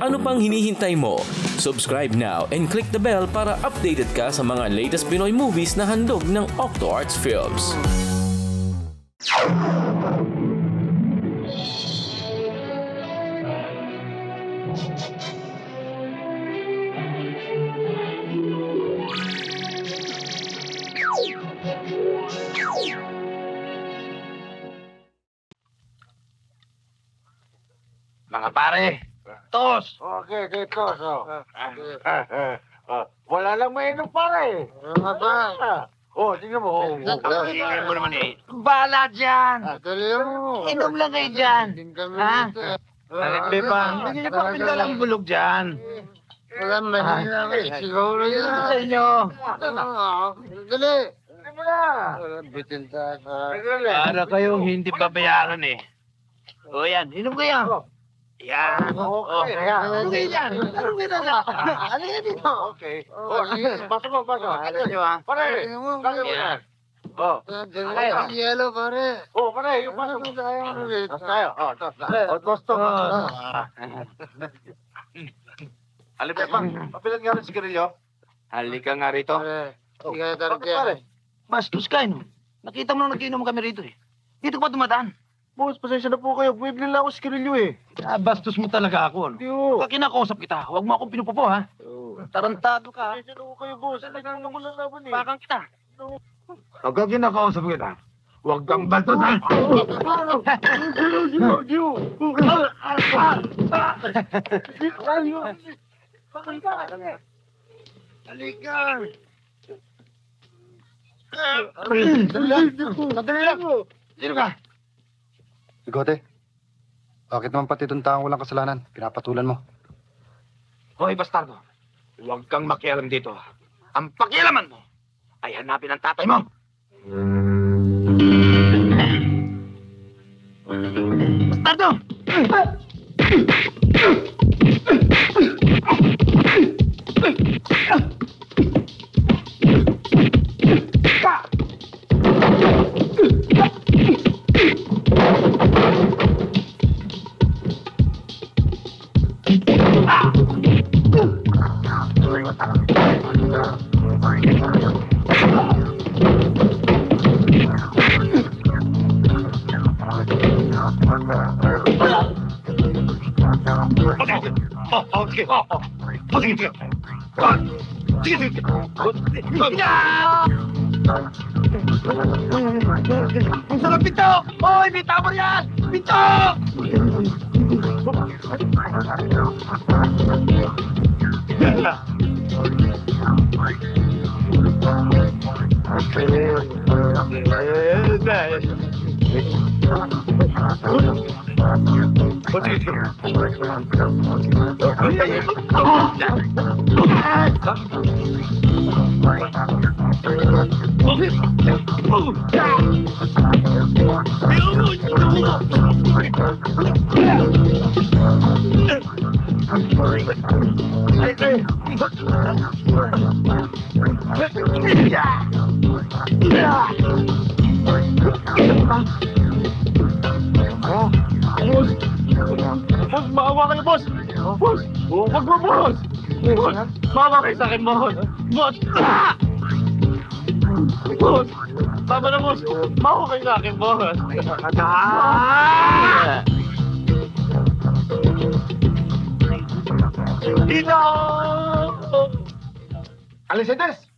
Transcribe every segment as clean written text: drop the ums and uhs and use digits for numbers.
Ano pang hinihintay mo? Subscribe now and click the bell para updated ka sa mga latest Pinoy movies na handog ng Octo Arts Films. Mga pare, tos! Okay, tos. Wala lang mainom pare. Tingnan mo. Tingnan mo naman eh. Bala dyan! Inom lang kayo dyan. Ha? Hindi pa. Hindi pa pindalang bulog dyan. Wala mahina siguro yun. Sa inyo. Dali. Dali mo na. Bitin tayo. Para kayong hindi pabayaran eh. O yan, inom kayo. Yan. Okay. Okay yan. Ano kita na? Ano yan dito? Okay. Pasok mo. Ano nyo ha? Pare. Yan. Yellow pare. Pare. Yung pasok mo tayo. Tayo. Tos. Halika pa. Papilan nga rin sigarilyo. Halika nga rito. Pare. Bastos ka, no? Nakita mo nung nag-inom kami rito eh. Dito ka pa dumadaan. Boss, pasensya na po kayo. Bumibili lang ako sigarilyo eh. Bastos mo talaga ako, no? Hindi ho. Pag kinakausap kita, huwag mo akong pinupupo, ha? Tarantado ka. Pasensya na po kayo, boss. Talagang nagulang laban eh. Bakang kita. Pagka kinakausap kita, huwag kang bastos, ha? Halika. Sandali lang. Sino ka? Bigote, bakit naman pati itong taong walang kasalanan? Pinapatulan mo. Hoy, bastardo. Huwag kang makialam dito. Ang pakialaman mo ay hanapin ang tatay mo. Bastardo! Ang sarap pito! Hoy, bita mo yan! Pito! Boss, maawa kayo, boss! Boss! Wag mo, boss! Boss! Maawa kayo sa akin, boss! Boss! Boss! Tama na, boss! Maawa kayo sa akin, boss! Dito! Alicetes!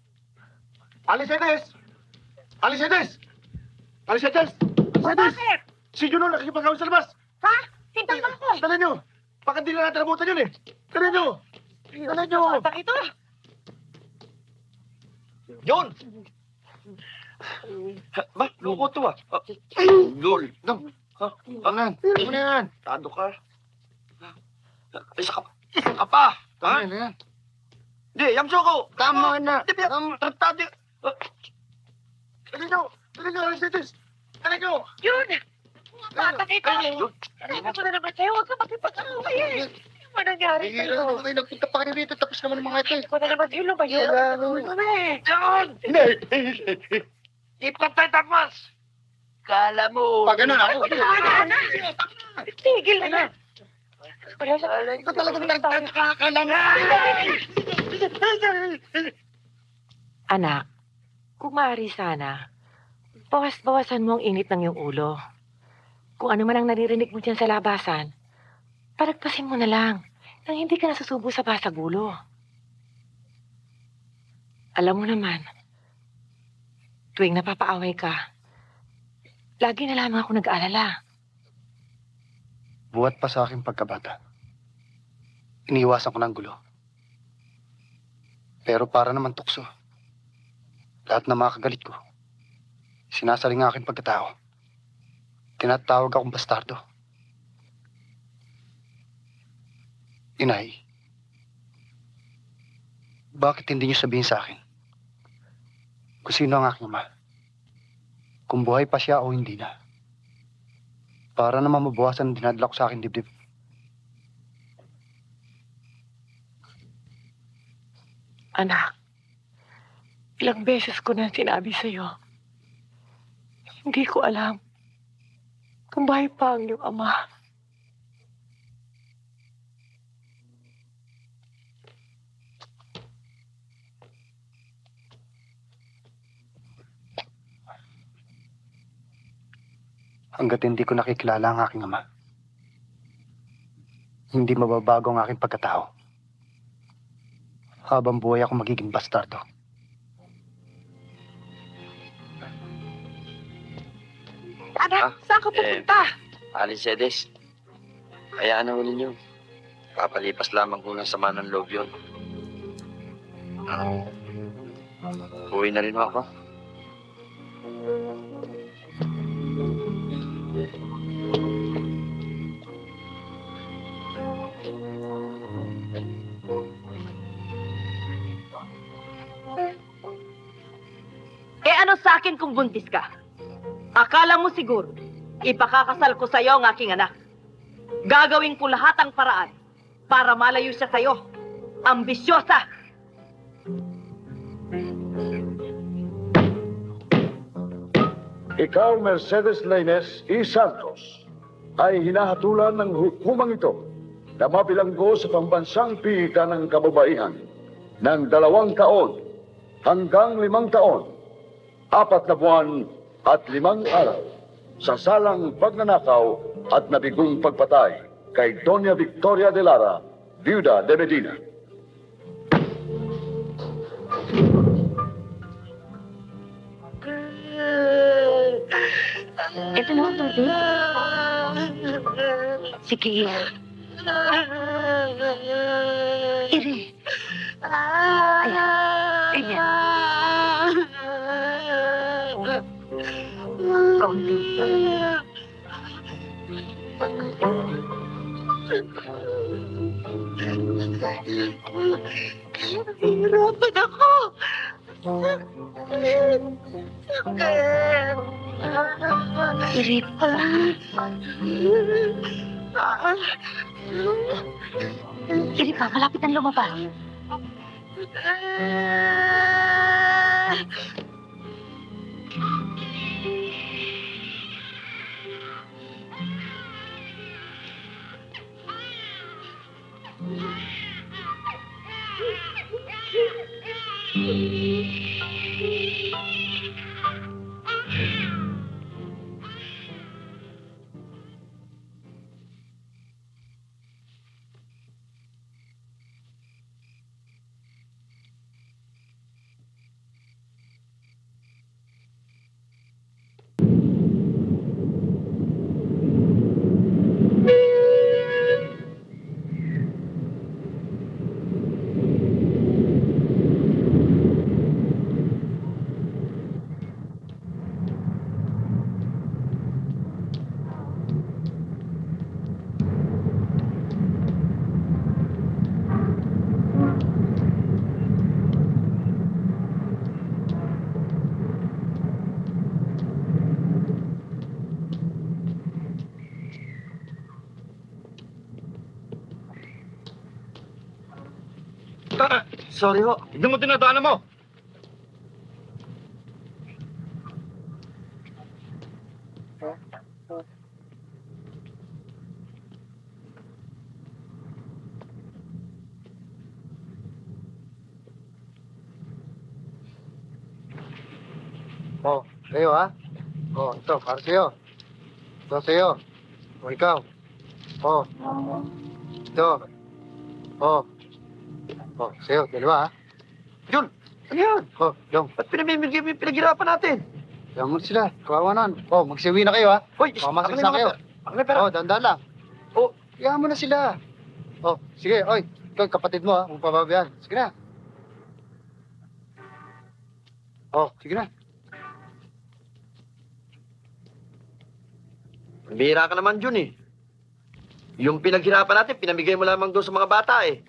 Alicetes! Alicetes! Alicetes! Bakit? Si Juno nakikipagkawin sa labas! Ha? Tingnan mo ako. Dali nyo! Baka hindi na natin nabutan yun eh! Dali nyo! Dali nyo! Bata ito. Yun! Ba? Loko to ah. Lol. Tangan! Ano na yan? Tado ka. Isa ka pa. Ha? Tangan na yan! Hindi, yamso ko. Tama na! Hindi, tratado. Dali nyo! Dali nyo, Alicetes! Dali nyo! Yun. Bata ito. Ano ko na naman sa'yo? Huwag ka makipag-away eh. Ano ba nangyari sa'yo? Ay, nagpunta pa kayo dito tapos naman mga ito eh! Ako na naman sa'yo lumayo. Yun! Ipatay tapos. Kala mo. Pag ganun ako! Tigil na yan. Ikaw talagang nagtataka ka lang. Anak, kung maaari sana, bawas-bawasan mo ang init ng iyong ulo. Kung ano man ang naririnig mo dyan sa labasan, palagpasin mo na lang nang hindi ka nasusubo sa basagulo. Alam mo naman, tuwing napapaaway ka, lagi na lamang ako nag-aalala. Buhat pa sa aking pagkabata. Iniiwasan ko ng gulo. Pero para naman tukso. Lahat na makagalit ko. Sinasaling ang aking pagkatao. Tinatawag akong bastardo. Inay, bakit hindi niyo sabihin sa akin kung sino ang aking ama? Kung buhay pa siya o hindi na. Para naman mabawasan ang dinadala ko sa aking dibdib. Anak, ilang beses ko na sinabi sa'yo, hindi ko alam kung buhay pa ang iyong ama. Hanggat hindi ko nakikilala ang aking ama, hindi mababago ang aking pagkatao. Habang buhay ako magiging bastardo. Anak, saan ka pupunta? Aling Cedes, hayaan na huli niyo. Papalipas lamang ko ng sama ng loob yun. Uwi na rin ako. Ano sa akin kung buntis ka? Akala mo siguro, ipakakasal ko sa'yo ang aking anak. Gagawin ko lahat ang paraan para malayo siya sa'yo. Ambisyosa! Ikaw, Mercedes Lainez E. Santos, ay hinahatulan ng hukumang ito na mabilanggo sa pambansang pihikan ng kababaihan ng 2 taon hanggang 5 taon, 4 na buwan at 5 araw sa salang pagnanakaw at nabigong pagpatay kay Doña Victoria de Lara, Viuda de Medina. Ito na, Tati. Sige. Iri. Ayan. Ganyan. Kaunti. Hirapan ako! Irip. Irip pa, malapit ang lumabas. Sorry ho. Tignan mo tinadaanan mo. Oh, sa'yo ha? Oh, ito, para sa'yo. Ito sa'yo. O, ikaw. Oh. Ito. Oh. Oh, sa'yo, dalawa ha? Jun, ano yan? Oh, Dong. Ba't pinamimigay mo yung pinaghirapan natin? Kaya mo sila. Kawawa naman. Oh, magsiwi na kayo ha? Hoy, Mamasagsa kayo. Ako na pera. Oh, dandan lang. Oh, kaya mo na sila. Oh, sige, oy. Ikaw, kapatid mo ha, kung pababayaan. Sige na. Oh, sige na. Bira ka naman, Jun eh. Yung pinaghirapan natin, pinamigay mo lamang doon sa mga bata eh.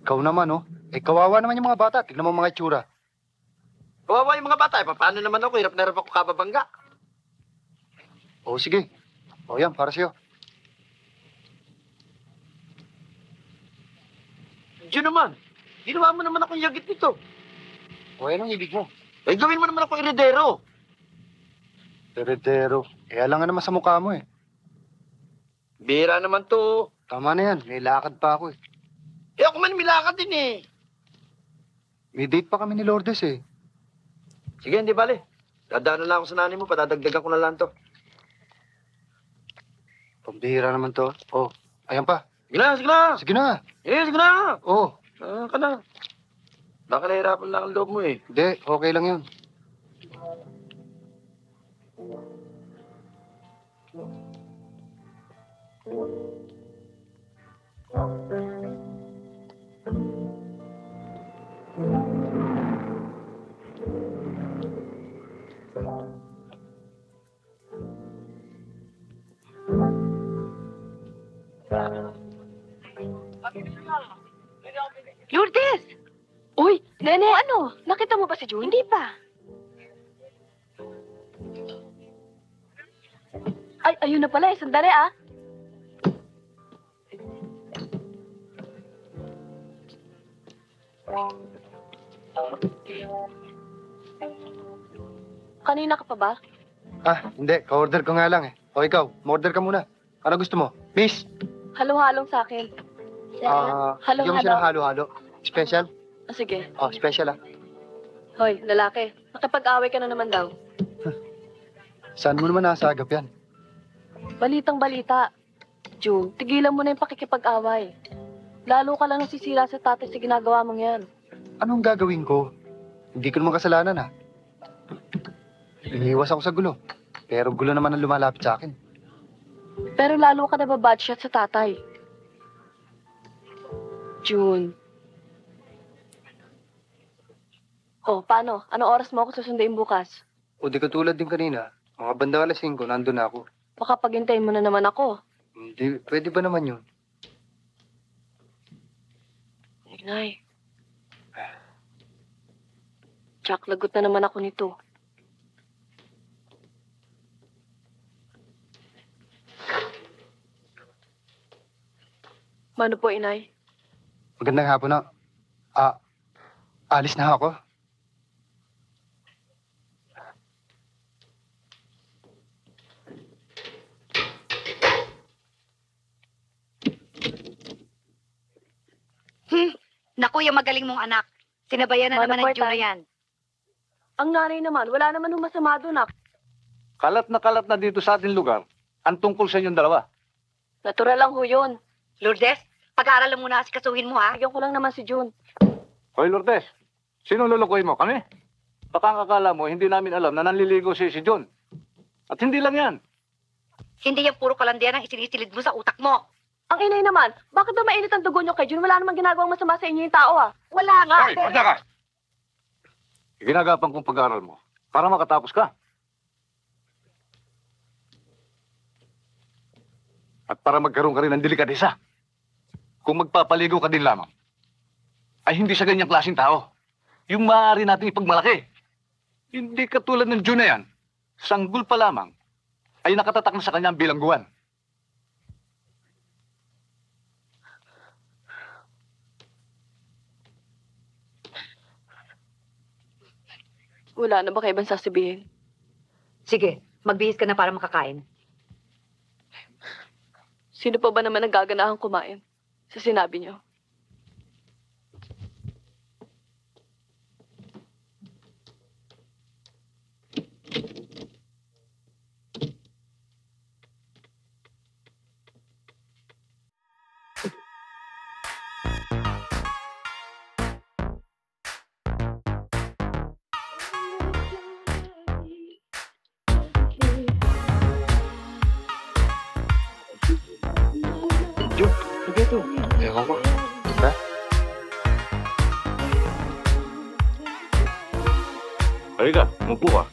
Ikaw naman, oh. Eh, kawawa naman yung mga bata. Tignan mo mga itsura. Kawawa yung mga bata eh. Paano naman ako? Hirap na hirap ako kababangga. Oh, sige. Oh, yan, para sa'yo. Jun naman, ginawa mo naman akong yagit nito. O, yan ang ibig mo. Eh, gawin mo naman ako iridero. Heredero. Eh, alam nga naman sa mukha mo eh. Bira naman to. Tama na yan. May lakad pa ako eh. Eh, ako man milakad din eh. May date pa kami ni Lourdes eh. Sige, hindi bale. Dadaan na lang ako sa nanay mo, patadagdagan ko na lang to. Pambihira naman to. Oh, ayan pa. Sige na, sige na. Sige na. Eh, sige na. Oh, Ka na. Baka nahirapan lang ang loob mo eh. hindi. Okay lang yun. Lourdes! Uy, Nene! Ano? Nakita mo ba si June? Hindi pa. Ay, ayun na pala eh. Sandali ah. Kanina ka pa ba? Ah, hindi. Ka-order ko nga lang eh. O ikaw, ma-order ka muna. Ano gusto mo? Miss? Halong-halong sa akin. Bigyan mo siya ng halo-halo. Special? Ah, sige. Oh, special ah. Hoy, lalaki. Nakipag-away ka na naman daw. Saan mo naman nasagap yan? Balitang-balita. June, tigilan mo na yung pakikipag-away. Lalo ka lang nasisira sa tatay sa ginagawa mong yan. Anong gagawin ko? Hindi ko naman kasalanan ah. Iniiwas ako sa gulo. Pero gulo naman ang lumalapit sa akin. Pero lalo ka nababad shot sa tatay. June. Oh, paano? Anong oras mo ako susunduin bukas? O di katulad din kanina. Mga bandang alas 5, nandun na ako. Baka paghintayin mo na naman ako. Hindi, pwede ba naman yun? Inay. Jack, lagot na naman ako nito. Mano po, inay? Magandang hapon na. Alis na ako. Naku, yung magaling mong anak. Sinabayan na Mana naman ng po, Juna tay? yan. Ang nanay naman, wala naman yung masama doon, Kalat na dito sa ating lugar ang tungkol sa inyong dalawa. Natural lang ho yun. Lourdes, pag-aaralan mo na si kasuhin mo, ha? Bigyan ko lang naman si June. Hoy, Lourdes, sino lulukoy mo? Kami? Baka ang akala mo, hindi namin alam na nanliligo si John. At hindi lang yan. Hindi yan puro kalandian ang isinisilid mo sa utak mo. Ang inay naman, bakit ba mainit ang dugo niyo kay June? Wala namang ginagawang masama sa inyo yung tao, Wala nga. Hoy, pagka ka! Ginagapan kong pag-aaral mo para makatapos ka. At para magkaroon ka rin ng delikadesa. Kung magpapaligo ka din lamang, ay hindi sa ganyang klaseng tao. Yung maaari natin ipagmalaki. Hindi katulad ng June na yan, sanggol pa lamang, ay nakatatak na sa kanyang bilangguan. Wala na ba kayo ibang sasabihin? Sige, magbihis ka na para makakain. Sino pa ba naman nagaganahang kumain? Sa sinabi niyo. Joe, ano ba ito? Ewan ko. Ha? Halika, umupo ka.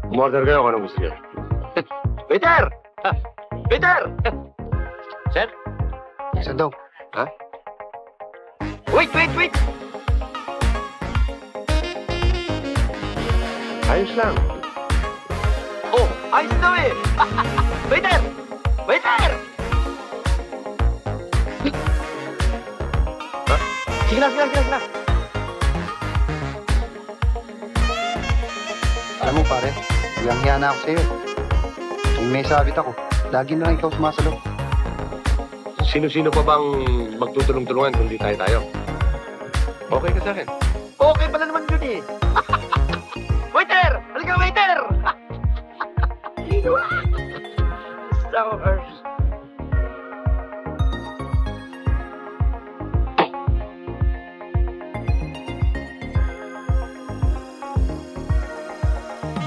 Umorder kayo kung anong gusto niyo. Waiter! Waiter! Sir? Isa daw. Wait! Ayos lang. Oh, ayos daw eh! Waiter! Waiter! Sige na. Alam mo pare, hiyang-hiya na ako sa'yo. Kung may sabit ako, lagi na lang ikaw sumasalo. Sino-sino pa bang magtutulong-tulungan kung di tayo? Okay ka sa akin? Okay pala naman yun eh! Waiter! Halika, waiter! Sour.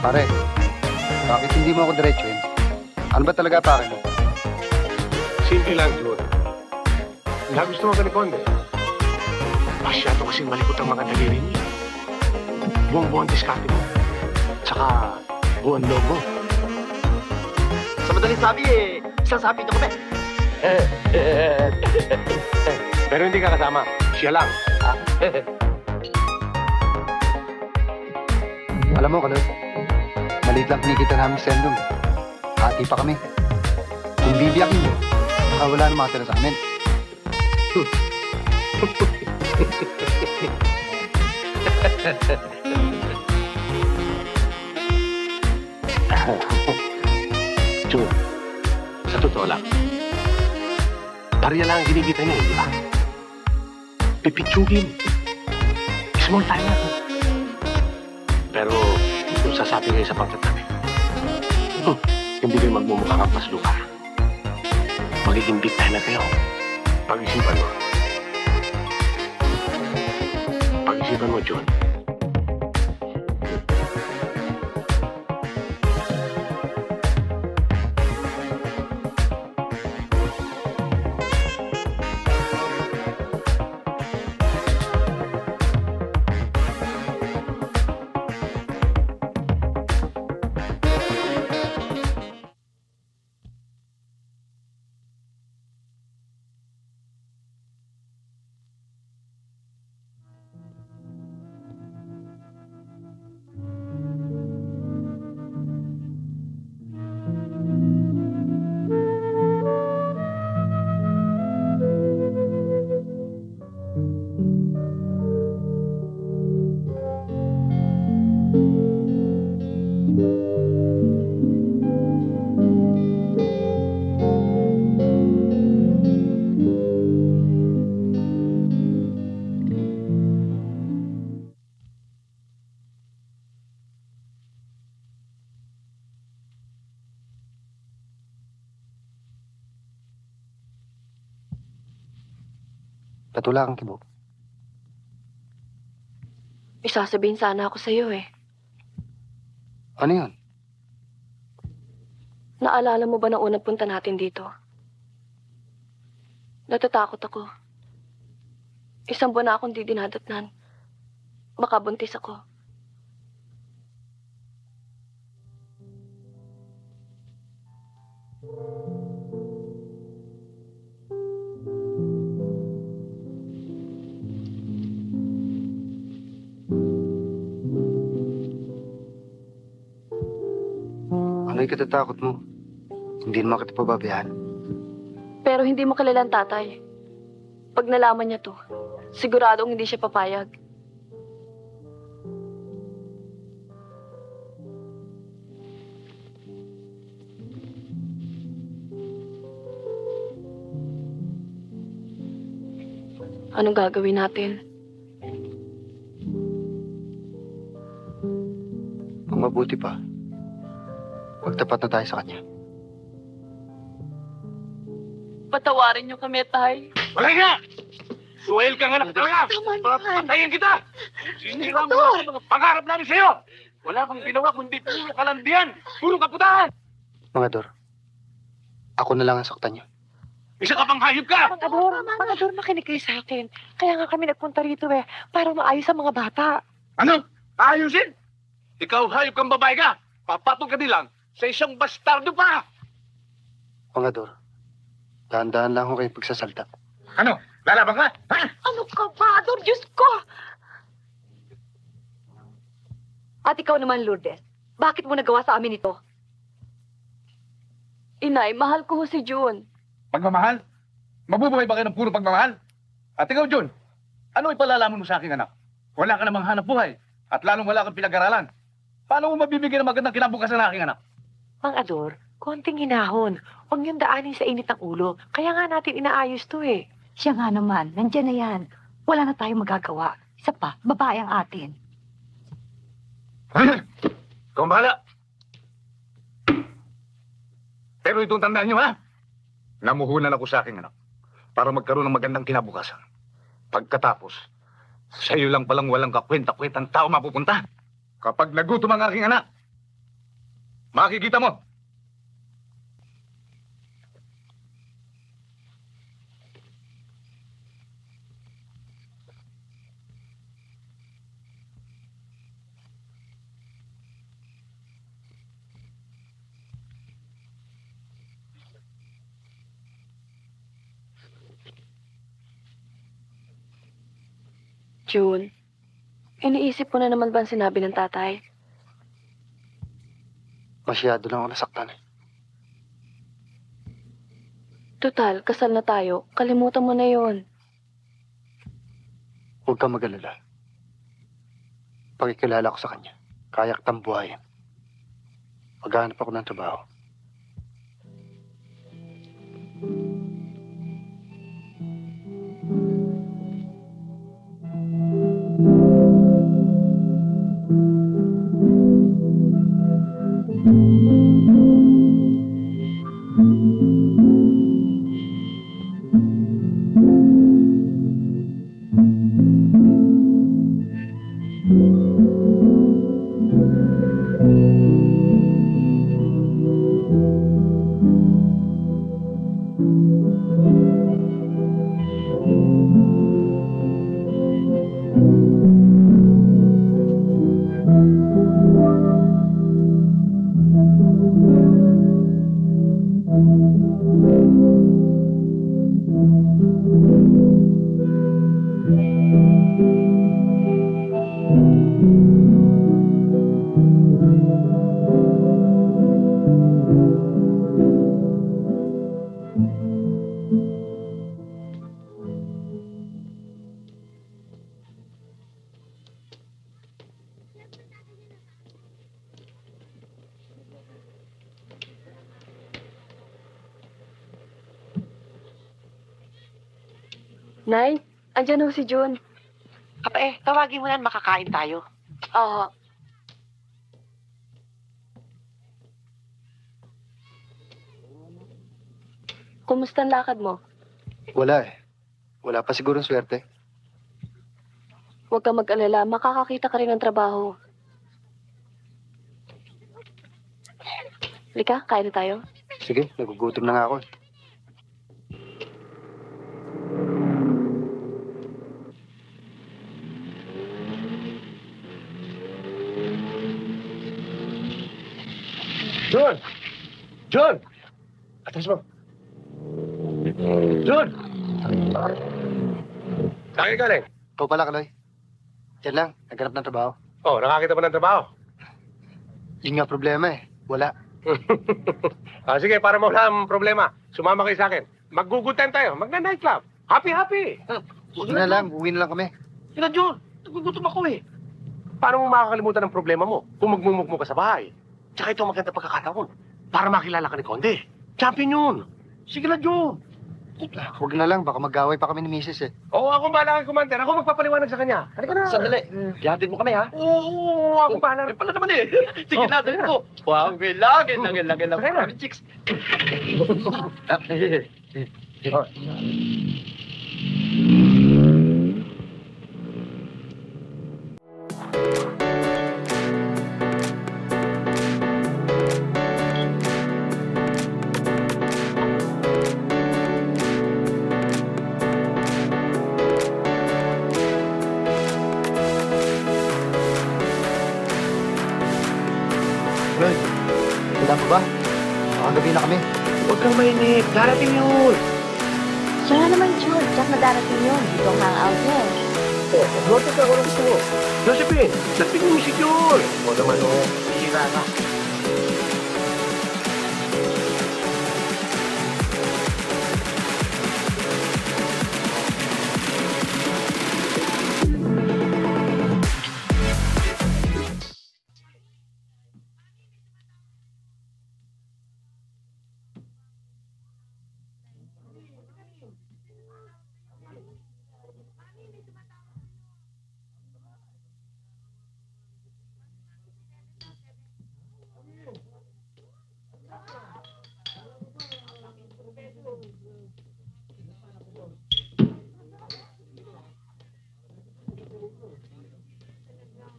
Pare, bakit hindi mo ako diretsuhin? Ano ba talaga pare mo? Simple lang siguro. Lahat gusto mo ganipon eh. Masyado kasing malikot ang mga daliri niya. Buong-buong diskarte mo. Tsaka buong logo. Sa madaling sabi eh, isang sabi ito kami. Pero hindi ka kasama. Siya lang. Alam mo, Kaloy, maliit lang kinikita namin sa Endong. Hati pa kami. Kung bibiyakin mo, baka wala na makatira sa amin. Jun, sa totoo lang, barya lang ang kinikita niya, di ba? Pipitsugin. Small time na. Pero, kung sasabi kayo sa pagtatabi, hindi kayo magmumukhang ang pasluka. Magiging big time na kayo. Pag-isipan mo. Pag-isipan mo, John. Patula kang kibo. May sasabihin sana ako sa'yo eh. Ano yun? Naalala mo ba na unang punta natin dito? Natatakot ako. Isang buwan na akong di dinadatnan. Baka buntis ako. Ano'y katatakot mo? Hindi naman kita pababayaan. Pero hindi mo kilala ang tatay. Pag nalaman niya to, siguradong hindi siya papayag. Anong gagawin natin? Kung mabuti pa, magtapat na tayo sa kanya. Patawarin niyo kami, tay. Wala ka! Suwail ka nga na talaga! Patayin kita! Sinira mo ang mga pangarap namin sa'yo! Wala kang ginawa kundi puro kalandian! Puro kaputahan! Mga Dor, ako na lang ang saktan niyo. Isa ka pang hayop ka! Mga Dor, makinig kayo sa akin. Kaya nga kami nagpunta rito para maayos ang mga bata. Ano? Ayusin? Ikaw hayop kang babae ka! Papatong ka nilang sa isang bastardo pa! Mga Dor, dahan-dahan lang ako kayo pagsasalta. Ano? Lalaban ka? Ha? Ano ka ba, Ador? Diyos ko! At ikaw naman, Lourdes. Bakit mo nagawa sa amin ito? Inay, mahal ko ho si June. Pagmamahal? Mabubuhay ba kayo ng puro pagmamahal? At ikaw, John, ano ipalalaman mo sa aking anak? Wala ka namang hanap buhay at lalong wala kang pinag-aralan. Paano mo mabibigyan ng magandang kinabukasan ng aking anak? Mang Ador, konting hinahon. Huwag niyong daanin sa init ng ulo. Kaya nga natin inaayos to Siya nga naman, nandyan na yan. Wala na tayong magagawa. Isa pa, babae ang atin. Ikaw ang bahala. Pero itong tandaan nyo, ha? Namuhunan ako sa aking anak para magkaroon ng magandang kinabukasan. Pagkatapos, sa iyo lang palang walang kakwenta-kwentang tao mapupunta. Kapag nagutom ang aking anak, makikita mo. June, iniisip ko na naman ba ang sinabi ng tatay? Masyado lang ako nasaktan. Total, kasal na tayo. Kalimutan mo na yon. Huwag kang mag-alala. Pagkikilala ko sa kanya, kaya kitang buhayin. Maghanap ako ng trabaho. Nay, andyan ho si June. Tawagin mo na makakain tayo. Oo. Kumusta ang lakad mo? Wala eh. Wala pa siguro swerte. Huwag kang mag-alala, makakakita ka rin ng trabaho. Lika, kain na tayo. Sige, nagugutom na nga ako. John! John! Atas mo. John! Saan ka galing? Ikaw pala, Kaloy. Diyan lang, naghanap ng trabaho. Oh, nakakita pa ng trabaho. Yun nga problema eh. Wala. Sige, para mawala ang problema, sumama kayo sa akin. Mag-good time tayo, magna-nightclub. Happy! Huwag na lang, uwi na lang kami. Sina John, nagugutom ako eh. Paano mo makakalimutan ang problema mo kung magmumukmo ka sa bahay? Tsaka ito ang maganda pagkakataon para makilala ka ni Conde. Champion yun. Sige na, John. Huwag na lang, baka mag-away pa kami ni Mrs. eh. Oo, ako bahala kay Commander. Ako magpapaliwanag sa kanya. Halika na. Sandali. Ihatid mo kami, ha? Oo, ako bahala. Pala naman eh. Sige na, dali ko. Wow, lagin. Kami, chicks. Oh. Handa mo ba? Makagabi na kami. Huwag kang mainip. Darating yun. Siya nga naman, Jules. Diyak na darating yun. Dito ang hangout niya eh. Oh, mag-notice ako ng gusto mo. Josephine, dating mo si Jules. O naman o, hihira ka.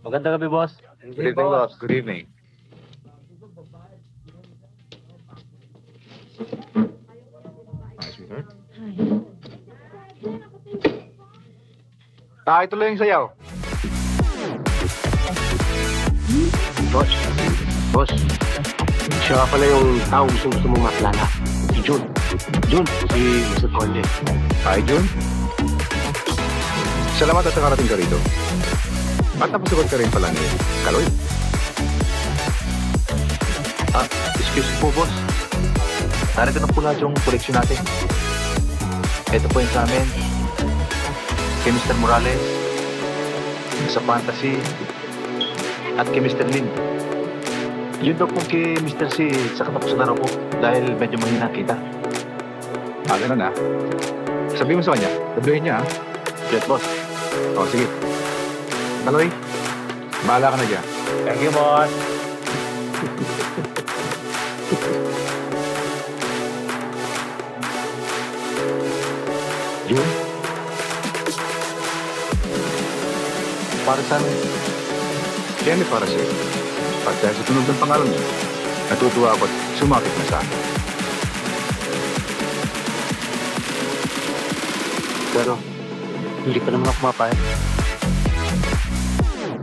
Magandang gabi, boss. Good evening, boss. Good evening. Ituloy yung sayaw. Boss, boss. Siya nga pala yung tao gusto mong maklala. Si Jun. Jun, si Mr. Conde. Hi, Jun. Salamat at nakarating ka rito. At napasagot ka rin pala ni Kaloy. Excuse po, boss. Narito na po lahat yung koleksyon natin. Ito po yung sa amin. Kay Mr. Morales, sa Fantasy, at kay Mr. Lin. Yun daw po kay Mr. C sa katapusan na raw po dahil medyo mahina kita. Ganun na. Sabihin mo sa kanya, doblehin niya, ha? Yes, boss. O, sige. Kaloy, bahala ka na dyan. Thank you, boss. Jun? Para sa amin. Yan ay para sa'yo. At dahil sa tunog ng pangalan niyo, natutuwa ako at sumapit na sa akin. Pero, hindi pa naman ako mapayag.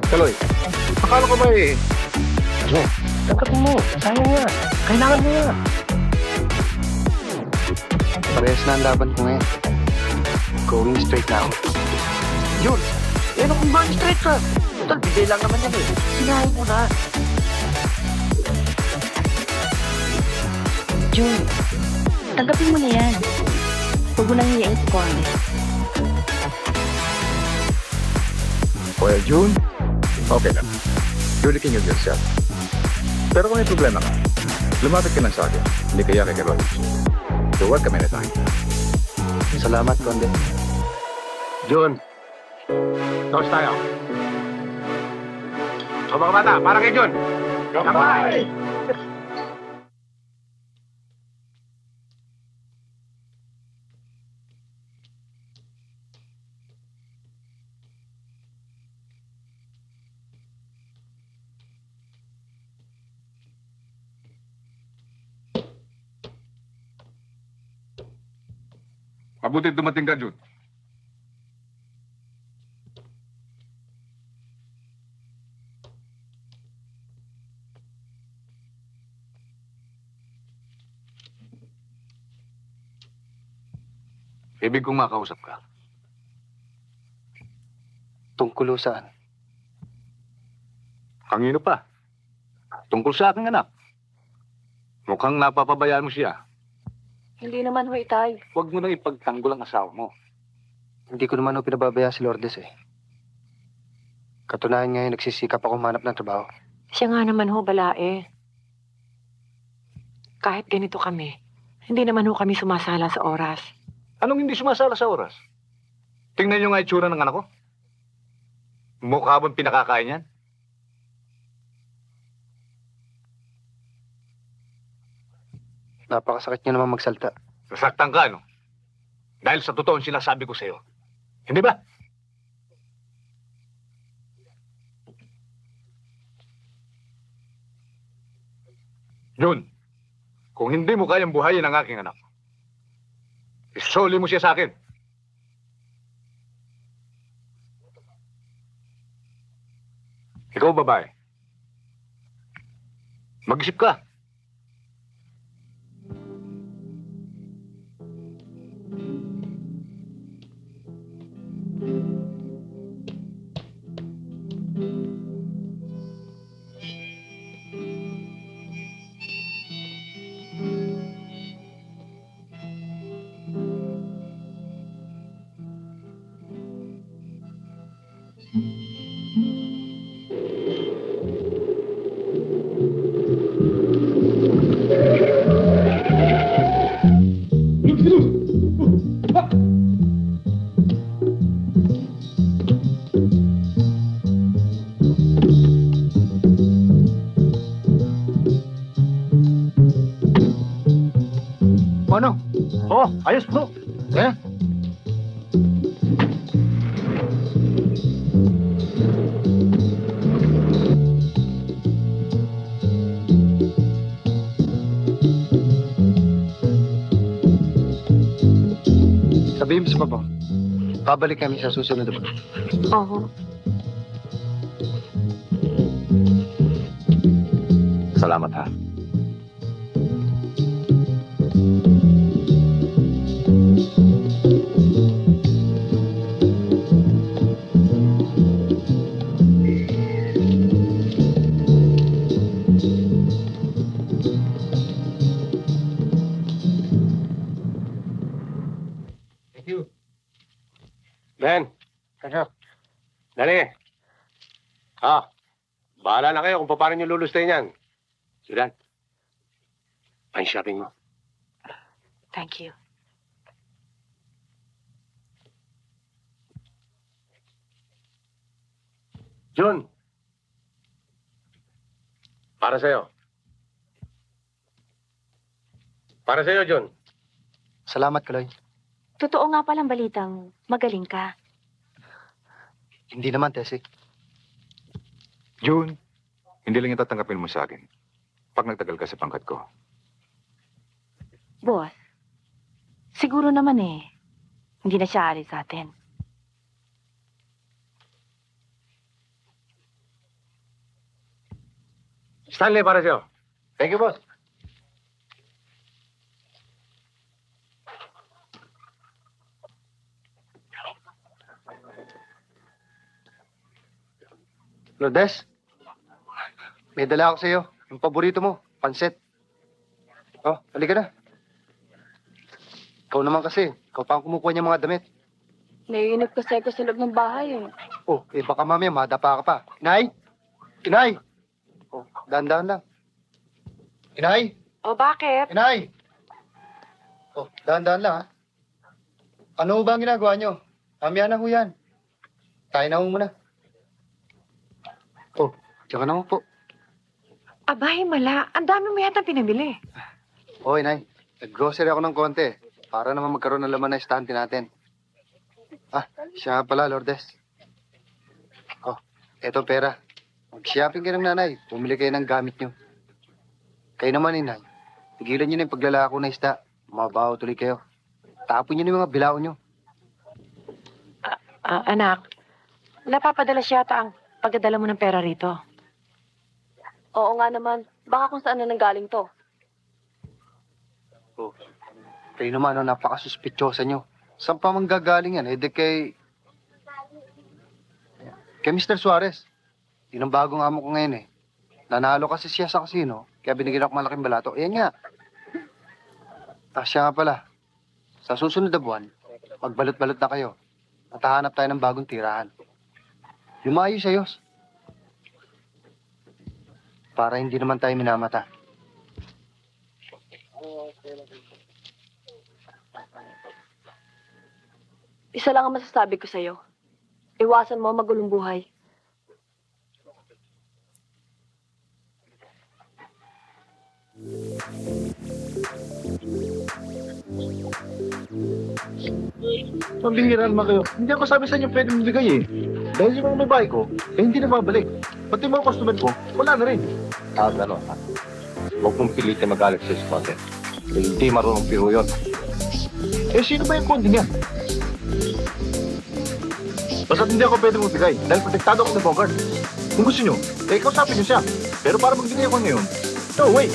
Kaloy, akala ko ba Jun, tanggapin mo. Sayang nga. Kailangan mo nga. Parehas na ang laban ko ngayon. Going straight na ako. Jun, ano kung ba straight ka? Total, bigay lang naman yan eh. Sinahin mo na. June, tanggapin mo na yan. Huwag mo nang hiyain si Conde. Well, June, okay lang. You're the king of yourself. Pero kung may problema ka, lumapit ka lang sa akin. Hindi kaya kay Kaloy. Duwag kami na tayo. Salamat, Conde. Jun, toast tayo. So mga bata, para kay Jun. Kamay! Mabuti dumating ka, Jun. Ibig kong makausap ka. Tungkol saan? Kanino pa? Tungkol sa aking anak. Mukhang napapabayaan mo siya. Hindi naman ho, Itay. Huwag mo nang ipagtanggol ang asawa mo. Hindi ko naman ho pinababaya si Lourdes eh. Katunayan ngayon nagsisikap ako manap ng trabaho. Siya nga naman ho, balae. Kahit ganito kami, hindi naman ho kami sumasala sa oras. Anong hindi sumasala sa oras? Tingnan niyo nga itsura ng anak ko. Mukha bang pinakakain yan? Napakasakit niyo naman magsalta. Nasaktan ka, no? Dahil sa totoong sinasabi ko sa'yo. Hindi ba? Jun, kung hindi mo kayang buhayin ang aking anak, isoli mo siya sa akin. Ikaw, babae. Mag-isip ka. Ano? Oo, ayos bro. Eh? Sabihin mo sa papa, babalik kami sa susunod na buwan. Oo. Salamat ha. Ben, dali. Bahala na kayo kung paano nyo lulustayin yan. Sudan, ang shopping mo. Thank you. Jun, para sa'yo. Para sa'yo, Jun. Salamat, Kaloy. Totoo nga palang balitang magaling ka. Hindi naman, Tessie. June, hindi lang itatanggapin mo sa akin pag nagtagal ka sa pangkat ko. Boss, siguro naman hindi na siya alis sa atin. Stanley, para sa'yo. Thank you, boss. Lourdes, may dala ako sa iyo. Yung paborito mo, pansit. Oh, halika na. Ikaw naman kasi, ikaw pa ang kumukuha niya mga damit. Naiinip kasi ako sa loob ng bahay Oh, baka mamaya madapa ka pa. Inay! Inay! Oh, dahan-dahan lang. Inay! O, bakit? Inay! Oh, dahan-dahan lang ha. Ano ba ang ginagawa niyo? Mamaya na ho yan. Kain na ho muna. Oh, tsaka naman po. Abay, mala. Ang dami mo yata pinamili. Oh, Inay. Nag-grocery ako ng konti. Para naman magkaroon ng laman na estante natin. Siya nga pala, Lourdes. Oh, eto pera. Mag-shopping kayo ng nanay. Bumili kayo ng gamit nyo. Kayo naman, Inay. Tigilan nyo na yung paglalako na isda. Mabaho tuloy kayo. Tapon nyo na yung mga bilao nyo. Anak, napapadala siya yata ang pagdadala mo ng pera rito. Oo nga naman. Baka kung saan na nanggaling to. Oh, kayo naman, napakasuspityosa nyo. Saan pa manggagaling yan? Di kay Mr. Suarez. Yun ang bagong amo ko ngayon Nanalo kasi siya sa kasino, kaya binigyan ako malaking balato. Ayan nga. Siya nga pala. Sa susunod na buwan, magbalot-balot na kayo. At hahanap tayo ng bagong tirahan. Lumayo sa Diyos. Para hindi naman tayo minamata. Isa lang ang masasabi ko sa'yo. Iwasan mo ang magulong buhay. Pambihiraan naman kayo. Hindi ako sabi sa inyo pwede magbigay Dahil yung mga babae ko, hindi na babalik. Pati mga customer ko, wala na rin. Gano'n ha? Huwag mong pilitin mag-alex sa spotted. Hindi marunong piro yun. Sino ba yung kundi niya? Basta't hindi ako pwede magbigay dahil protektado ako sa Bogart. Kung gusto nyo, kausapin nyo siya. Pero para magbigay ako ngayon, no way.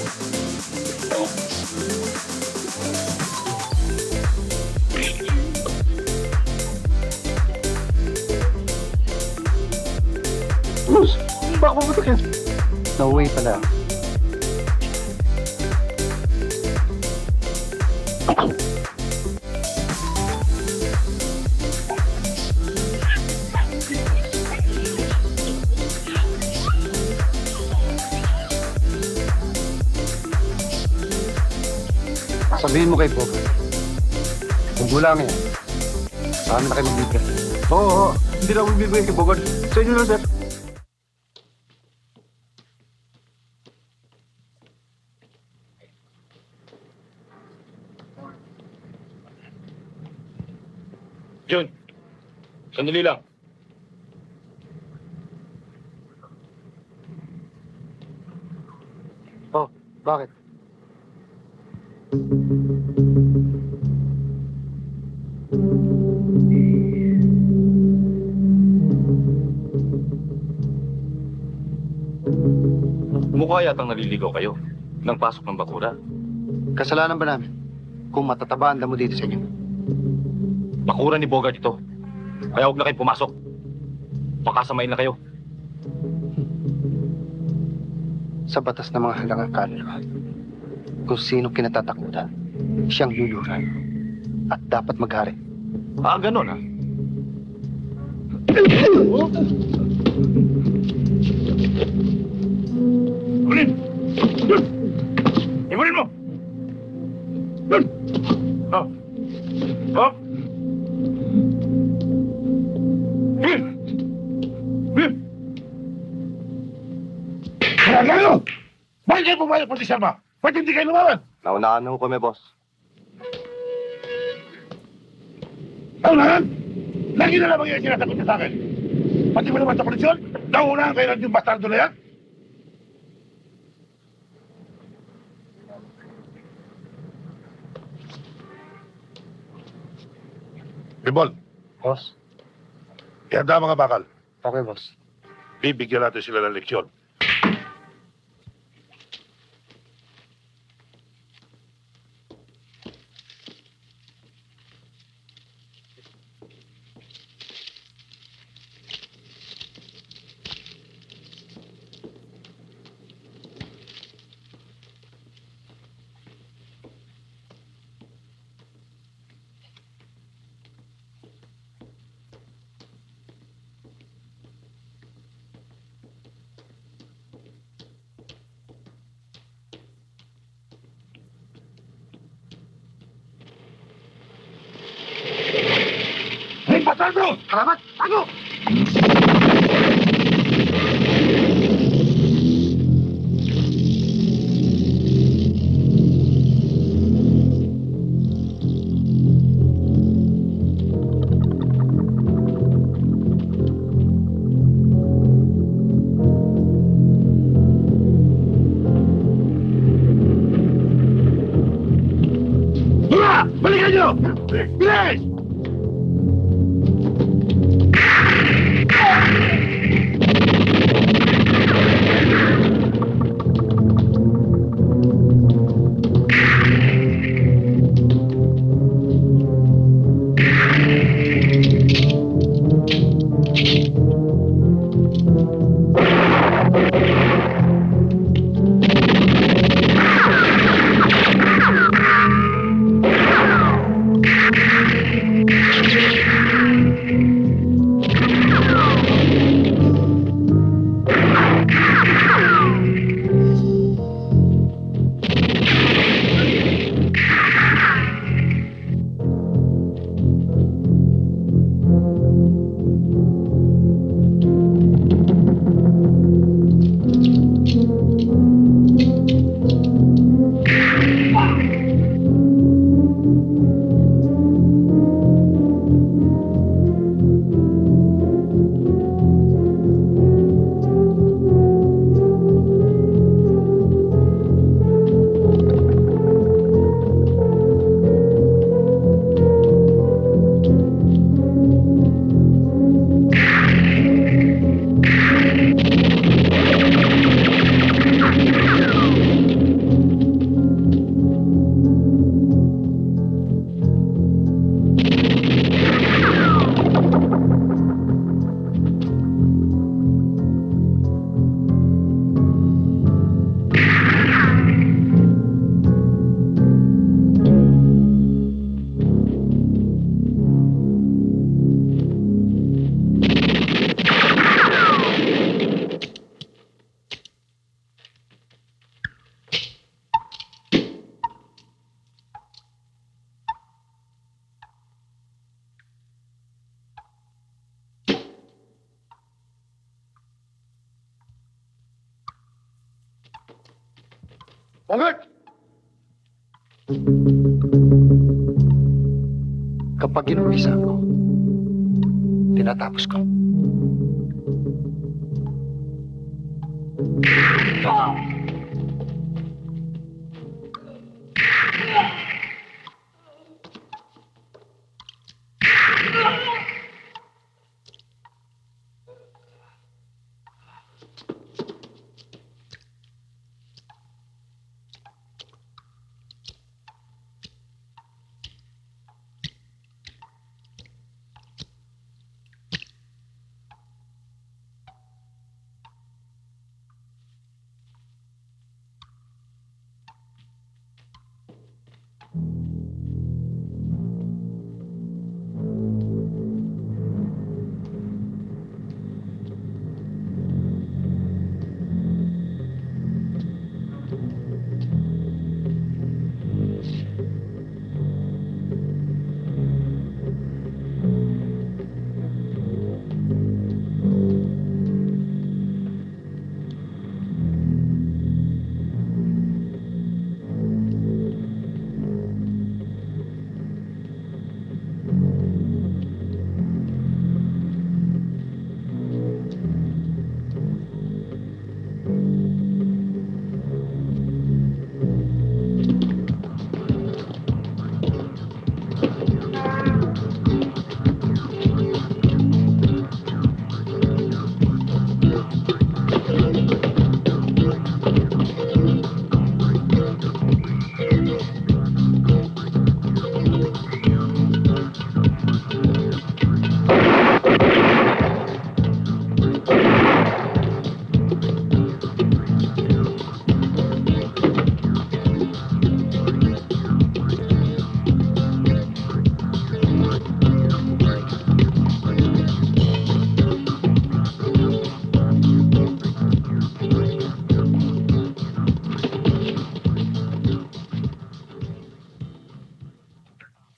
Bruce, baka mabutok yan. No way pala. Sabihin mo kay Bob. Kung gulang yan, sa amin na kayo magbibigay. Oo. Hindi na ako magbibigay kay Bogart. Sa inyo na, sir. Jun, sandali lang. Oh, bakit? Mukha yatang naliligaw kayo nang pasok ng bakura. Kasalanan ba namin kung matataba ang damo dito sa inyo? Bakura ni Bogart ito. Kaya huwag na kayo pumasok. Pakasamain na kayo. Sa batas ng mga halangang kaluluwa, kung sino kinatatakutan, siyang luluran at dapat maghari. Ah, ganun ha? Kunin! Ibunin mo! Oh! Oh! Kaya kayo! Bakit kayo pumayag po si Sharma? Ba't hindi kayo lumawan? Naunahan na ho kami, boss. Naunahan? Lagi na lamang yung sinasagot niya sa akin. Pati mo naman sa polisyon, naunahan kayo ng yung bastardo na yan? Bibol, Boss? ihanda mga bakal. Okay, boss. Bibigyan natin sila ng leksyon. Bastardo! Salamat! Tago! Balikan nyo! Bilis! Ongat! Kapag ginumpisa ko, tinatapos ko.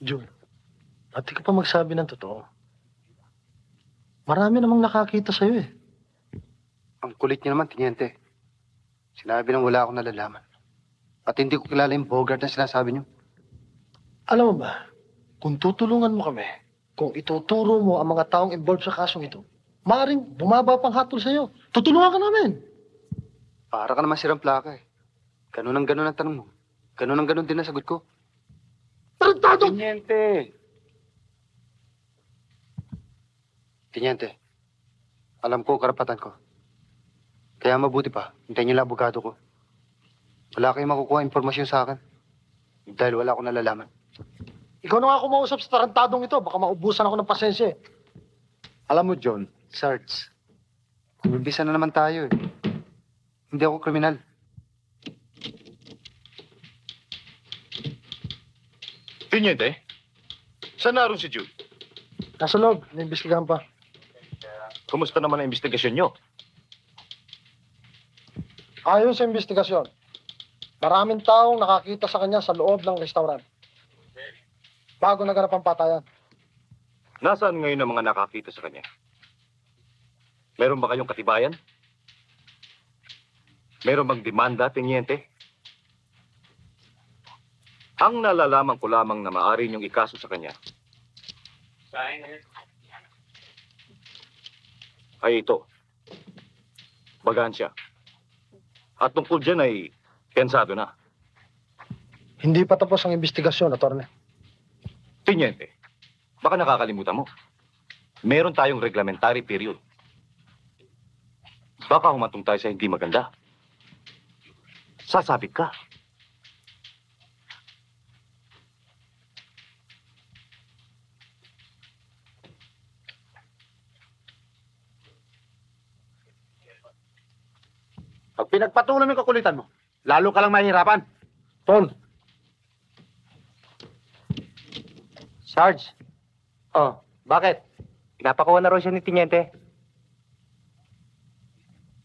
Jun, at di ka pa magsabi ng totoo. Marami namang nakakita sa'yo eh. Ang kulit niyo naman, Tiniente. Sinabi nang wala akong nalalaman. At hindi ko kilala yung Bogart na sinasabi niyo. Alam mo ba, kung tutulungan mo kami, kung ituturo mo ang mga taong involved sa kasong ito, maaaring bumaba pang hatol sa'yo. Tutulungan ka namin. Para ka naman sirang plaka eh. Ganun ang ganun ang tanong mo. Ganun ang ganun din ang sagot ko. Tarantado! Tiniente! Tiniente, alam ko karapatan ko. Kaya mabuti pa, hintayin niyo lang abogado ko. Wala kayong makukuha impormasyon sa akin. Dahil wala akong nalalaman. Ikaw na nga ako mausap sa tarantadong ito. Baka maubusan ako ng pasensya eh. Alam mo, John, Sarge, umbisa na naman tayo eh. Hindi ako kriminal. Tiniente, saan naroon si Jude? Nasa loob, naimbestigahan pa. Kumusta naman ang investigasyon nyo? Ayon sa investigasyon, maraming taong nakakita sa kanya sa loob ng restaurant. Bago naganap ang patayan. Nasaan ngayon ang mga nakakita sa kanya? Meron ba kayong katibayan? Meron bang demanda, Tiniente? Ang nalalaman ko lamang na maaari niyong ikaso sa kanya ay ito. Bagansya. At tungkol dyan ay pensado na. Hindi pa tapos ang investigasyon, Atty. Tiniente, baka nakakalimutan mo. Meron tayong reglementary period. Baka humantong tayo sa hindi maganda. Sasabit ka. Pag pinagpatuloy mo yung kakulitan mo, lalo ka lang mahihirapan. Tol. Sarge. Oh, bakit? Pinapakuha na rin siya ni Tiniente.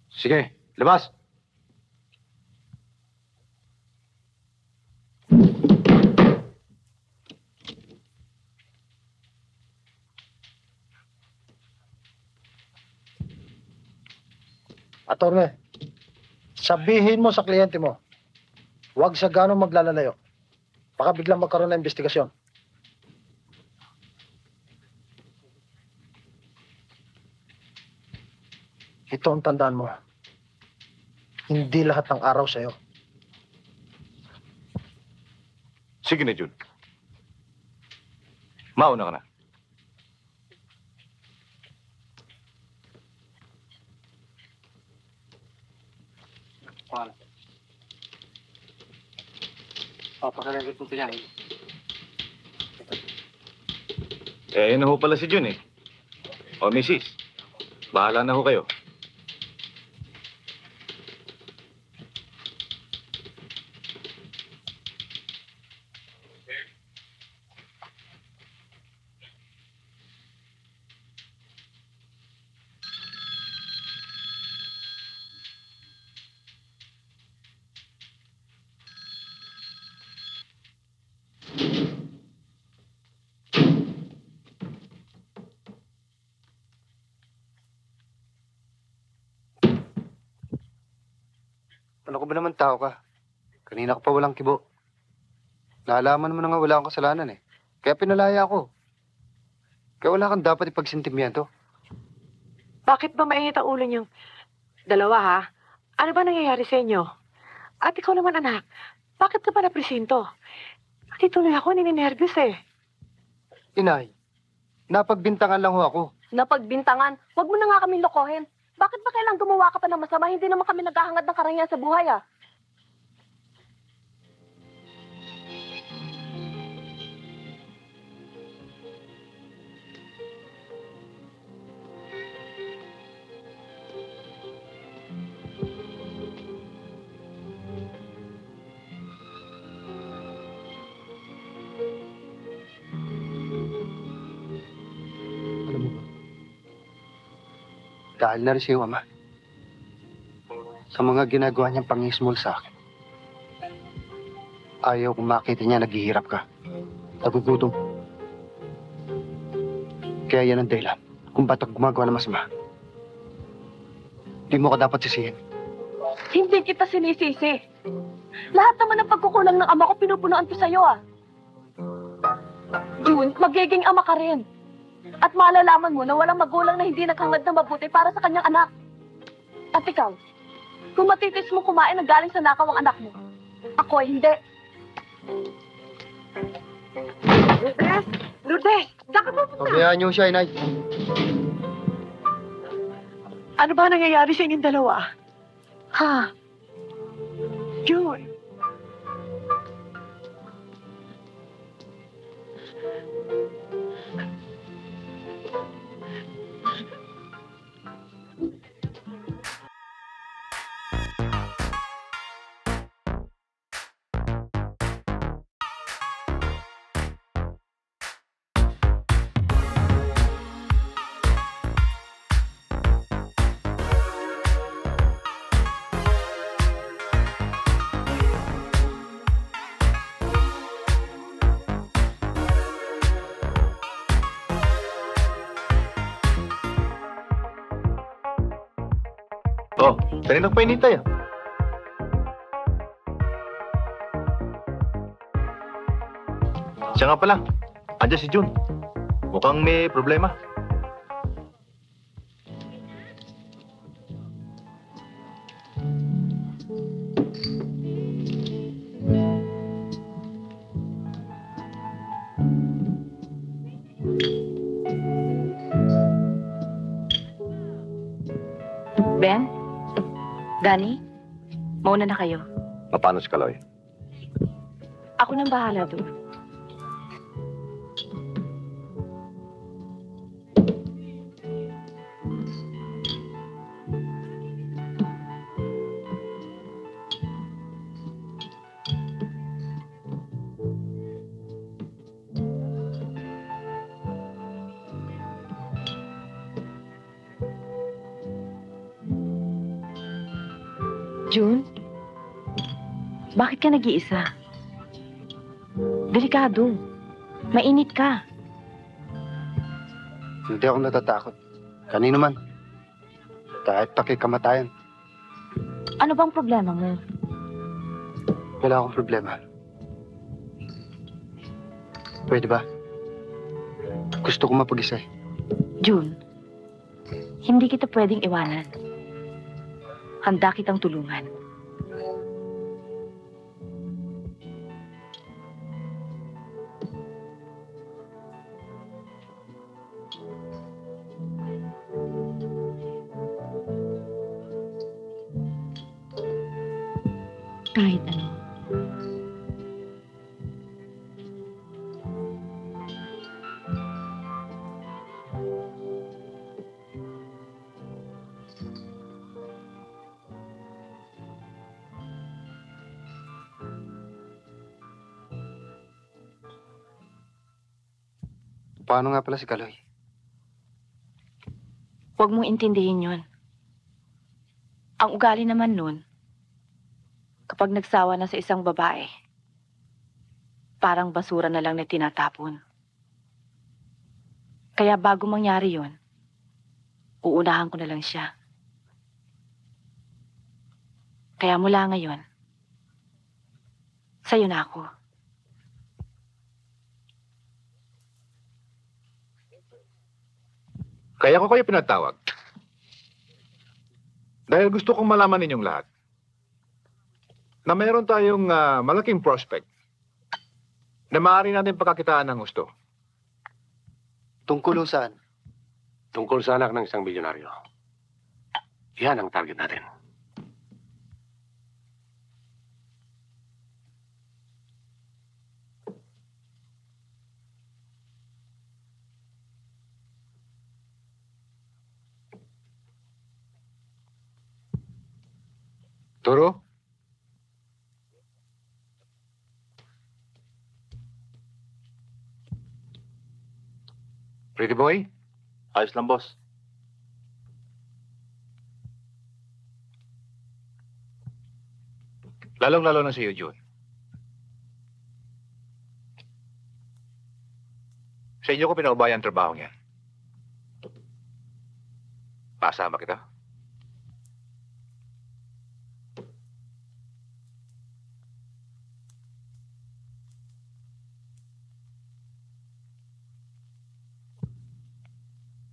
Sige, labas. Atty. Sabihin mo sa kliyente mo, huwag siya ganong maglalalayo. Baka biglang magkaroon ng investigasyon. Ito ang tandaan mo. Hindi lahat ng araw sa'yo. Sige na, Jun. Mauna ka na. Papakalagot mo sila. Yun na ho pala si Jun eh. O, Mrs. Bahala na ho kayo. Ano ko ba naman tao ka? Kanina ka pa walang kibo. Naalaman mo na nga wala akong kasalanan eh. Kaya pinalaya ako. Kaya wala kang dapat ipagsintimiento. Bakit ba mainit ang ulo niyong dalawa, ha? Ano ba nangyayari sa inyo? At ikaw naman, anak, bakit ka ba napresinto? Pati tuloy ako, nininervyos eh. Inay, napagbintangan lang ho ako. Napagbintangan? Huwag mo na nga kami lokohin. Bakit ba kailang gumawa ka pa ng masama? Hindi naman kami naghahangad ng karangyaan sa buhay, ah. Dahil na rin si Ama sa mga ginagawa niyang pangismol sa akin. Ayaw kong makita niya naghihirap ka. Nagugutom. Kaya yan ang dahilan kung ba't ako gumagawa ng masama. Hindi mo ka dapat sisihin. Hindi kita sinisisi. Lahat naman ng pagkukulang ng ama ko, pinupunuan ko sa'yo, ah. June, magiging ama ka rin. At malalaman mo na walang magulang na hindi naghangad na mabuti para sa kanyang anak. At ikaw, kung matitis mo kumain ng galing sa nakaw ang anak mo, ako ay hindi. Lourdes! Lourdes! Saan ka pupunta? Pabayaan niyo siya, Inay. Ano ba nangyayari sa inyong dalawa? Ha? June! Oh, kanina pa inintay ah. Siya nga pala, andyan si Jun. Mukhang may problema. Ben? Danny? Mauna na kayo. Paano si Kaloy? Ako nang bahala doon. June? Bakit ka nag-iisa? Delikado. Mainit ka. Hindi ako natatakot. Kanino man. Kahit pakikamatayan. Ano bang problema mo? Wala akong problema. Pwede ba? Gusto ko mapag-isa eh. June, hindi kita pwedeng iwanan. Handa kitang tulungan. Kahit ano. Paano nga pala si Kaloy? Huwag mong intindihin yun. Ang ugali naman nun, kapag nagsawa na sa isang babae, parang basura na lang na tinatapon. Kaya bago mangyari yun, uunahan ko na lang siya. Kaya mula ngayon, sa'yo na ako. Kaya ko kayo pinatawag. Dahil gusto kong malaman ninyong lahat na mayroon tayong malaking prospect na maaari natin pagkakitaan ng gusto. Tungkol saan? Tungkol sa anak ng isang milyonaryo. Yan ang target natin. Toro? Pretty boy? Ayos lang, boss. Lalong-lalo na sa iyo, June. Sa inyo ko pinaubaya ang trabaho niyan. Pasama kita.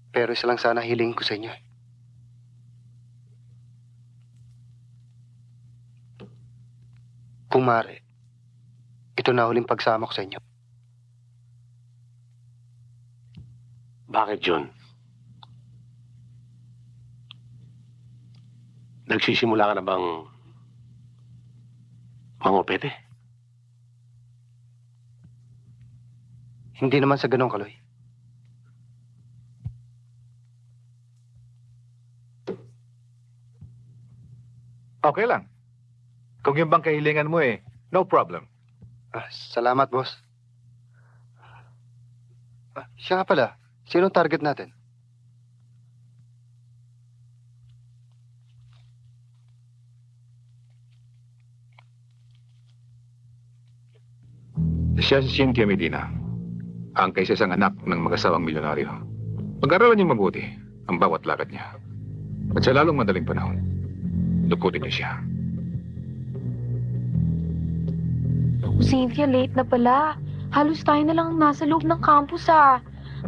Pero isa lang sana hiling ko sa inyo. Kung maaari, ito na huling pagsama ko sa inyo. Bakit, John? Nagsisimula ka na bang mangopete? Hindi naman sa ganun, Kaloy. Okay lang. Kung yung bang kahilingan mo no problem. Salamat, boss. Siya nga pala, sinong target natin? Siya si Cynthia Medina, ang kaisa-isang anak ng mag-asawang milyonaryo. Pag-aralan niyo mabuti ang bawat lakad niya. At sa lalong madaling panahon, lukutin niyo siya. Cynthia, late na pala. Halos tayo na lang nasa loob ng campus, ah.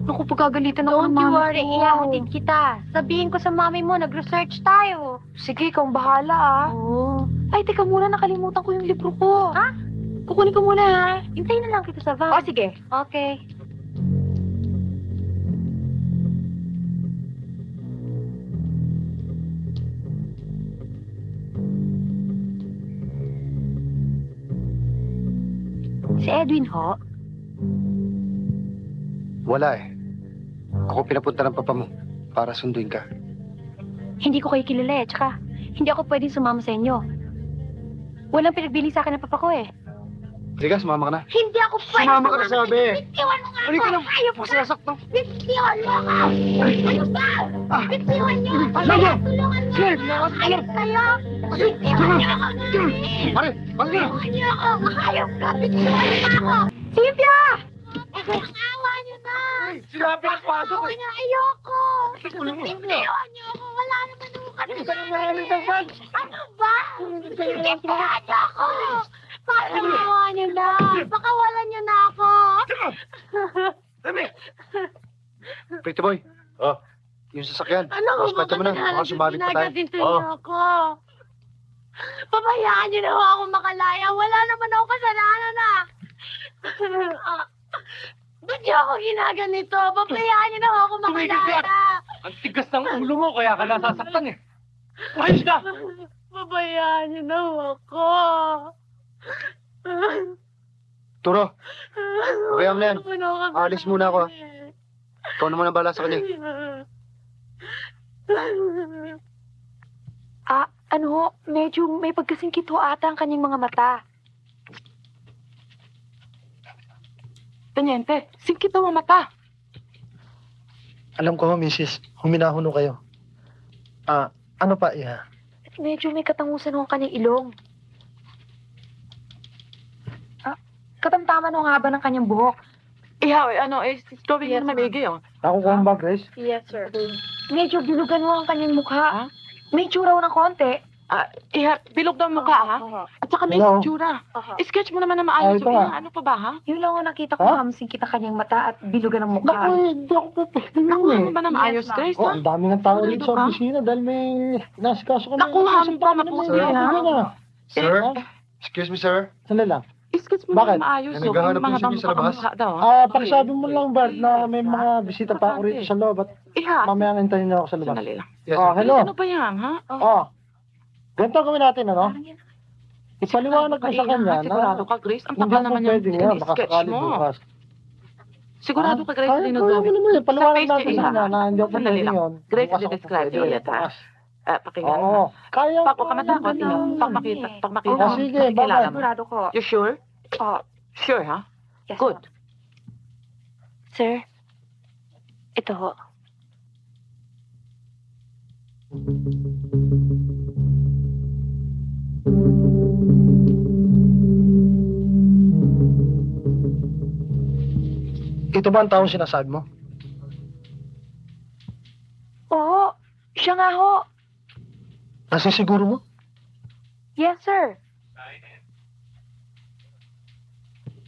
Naku, pagkagalitan ako ng mami ko. Don't you worry, ihahatid kita. Sabihin ko sa mami mo, nag-research tayo. Sige, ikaw ang bahala, ah. Oo. Ay, teka muna, nakalimutan ko yung libro ko. Ha? Kukunin ko muna, ha? Hintayin na lang kita sa van. Oh, sige. Okay. Si Edwin ho? Wala eh. Ako pinapunta ng papa mo para sunduin ka. Hindi ko kayo kilala eh, tsaka hindi ako pwedeng sumama sa inyo. Walang pinagbili sa akin ng papa ko eh. Sige, sumama ka na. Hindi ako pwede. Sumama ka na, sabi. Bitiwan mo nga Halika ako. na. Ayaw ko. Masasaktan. Bitiwan mo ako. Ano ba? Bitiwan niyo. Ano ba? Tulungan mo. Ayaw kayo. Bitiwan niyo ako. Pare, pare. Bitiwan niyo ako. Ayaw ka. Bitiwan niyo ako. Cynthia! Awa niyo na. Sinabi ang pasok eh. Ayoko. Bitiwan niyo ako. Wala naman ako kami. Ano ba? Bitiwan niyo ako. Pakawalan niyo na! Pakawalan niyo na ako! Pretty boy. Oh. Yung sasakyan. Ano ba Respeto mo na. Baka sumabit pa tayo. Ginagatin niyo ako. Pabayaan niyo na ako makalaya. Wala naman ako kasalanan na. Ba't niyo ako ginaganito? Pabayaan niyo na ako makalaya. Ang tigas ng ulo mo, kaya ka nasasaktan eh. Ayos na! Pabayaan niyo na ako. Turo. Pabayaan mo na yan. Alis muna ako. Ikaw naman ang bala sa kanya. Ano, medyo may pagkasingkit ho ata ang kanyang mga mata. Tanyente, singkit daw ang mata. Alam ko, Mrs. Huminahon ho kayo. Ano pa, Iha? Medyo may katangusan ho ang kanyang ilong. Katamtaman ho ang haba ng kanyang buhok. Gawin niyo naman maigi, oh. Nakukuha mo ba, Grace? Yes, sir. Medyo bilugan ho ang kanyang mukha. May tsura ho ng konti. Bilog daw ang mukha, ha? At saka may Hello? tsura. I-sketch mo naman na maayos. Ito nga. Ano pa ba, ha? Yun lang ho nakita ko, hamsing kita kanyang mata at bilugan ng mukha. Hindi ako pwede Nakuha mo ba na maayos, Yes, ma'am. Grace, Oh, ha? ang dami ng tao Ano rito sa ka? opisina dahil may nasikaso kami. Nakuha mo ba? Maputi, ha? Sir? Excuse me, sir. Sandali lang. I-sketch mo Bakit? na maayos. May naghahanap po sa inyo sa labas? Pakisabi mo lang, Bart, na may mga bisita pa ako rito sa loob at mamaya antayin niyo ako sa labas. Sandali lang. Yes, Hello. Ano ba yan, ha? Ganito ang gawin natin, ano? Ipaliwanag mo sa kanya na Sigurado ka, Grace? Ang hindi tagal ako naman pwede yung nga, baka sketch sakali mo. bukas. Sigurado ka, Grace, Kaya hindi ko nagawin. naman yun. Paliwanag Sa natin face sa niya, kanya na hindi ako Sandali pwede lang. yun. Grace, Bukas ako i-describe pwede, niyo ulit, ha? bukas. Pakinggan mo. Oo. Kaya Pag huwag ka matakot, pag makita Oh, sige, makikilala mo. Sigurado ko. You sure? Sure, ha? Yes, Good. Sir, ito ho. Ito ba ang taong sinasabi mo? Oo, siya nga ho. Nasisiguro mo? Yes, sir.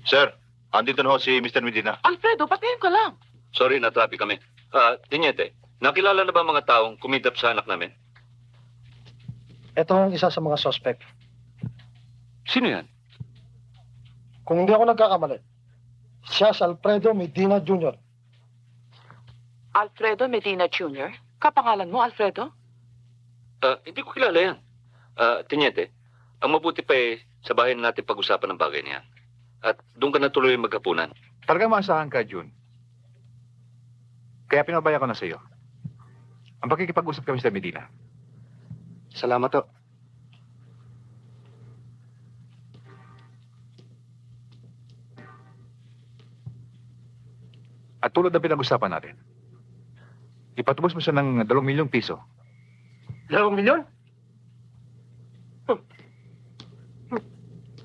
Sir, andito na ho si Mr. Medina. Alfredo, patihim ka lang. Sorry, na-traffic kami. Tinyete, nakilala na ba mga taong kumidap sa anak namin? Ito ang isa sa mga suspect. Sino yan? Kung hindi ako nagkakamali, siya si Alfredo Medina Jr. Alfredo Medina Jr.? Kapangalan mo, Alfredo? Hindi ko kilala yan. Tinyete, ang mabuti pa sa bahay na natin pag-usapan ng bagay niya. At doon ka na tuloy magkapunan. Talagang maasahan ka, June. Kaya pinabaya ko na sa iyo. Ang pakikipag-usap kami sa Medina. Salamat to. At tulad ng pinag-usapan natin, ipatubos mo siya ng 2 milyong piso. 2 milyon?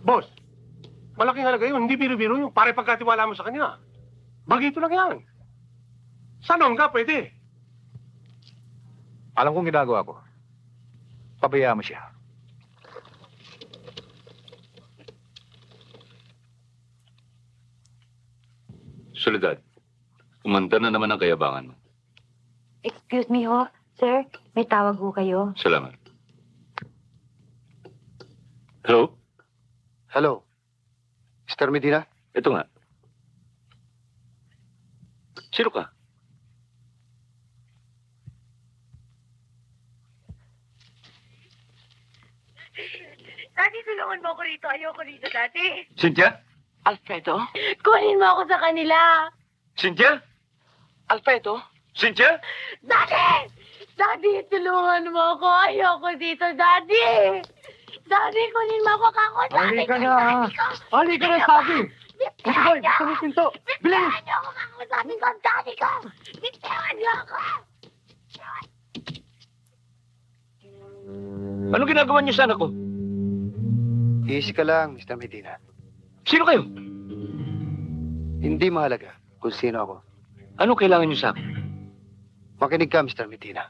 Boss, malaking halaga yun. Hindi biro-biro yung pare pagkatiwala mo sa kanya. Bagito lang yan. Sanong ka, pwede. Alam kong ginagawa ko. Pabayaan mo siya. Soledad, umanda na naman ang kayabangan mo. Excuse me ho. Sir, may tawag ho kayo. Salamat. Hello? Hello. Mr. Medina? Ito nga. Sino ka? Daddy, tulungan mo ako rito. Ayoko rito, Daddy. Cynthia? Alfredo? Kunin mo ako sa kanila. Cynthia? Alfredo? Cynthia? Daddy! Daddy, tulungan mo ako. Ayoko dito, Daddy. Daddy, kunin mo ako kako. Daddy, Halika na. Halika na, sabi. Ito boy, gusto mo pinto. Bilis! Bitawan niyo ako kako. Sabi ko, Daddy ko. Bitawan niyo ako. Ano ginagawa niyo sa anak ko? Easy ka lang, Mr. Medina. Sino kayo? Hindi mahalaga kung sino ako. Ano kailangan niyo sa akin? Makinig ka, Mr. Medina.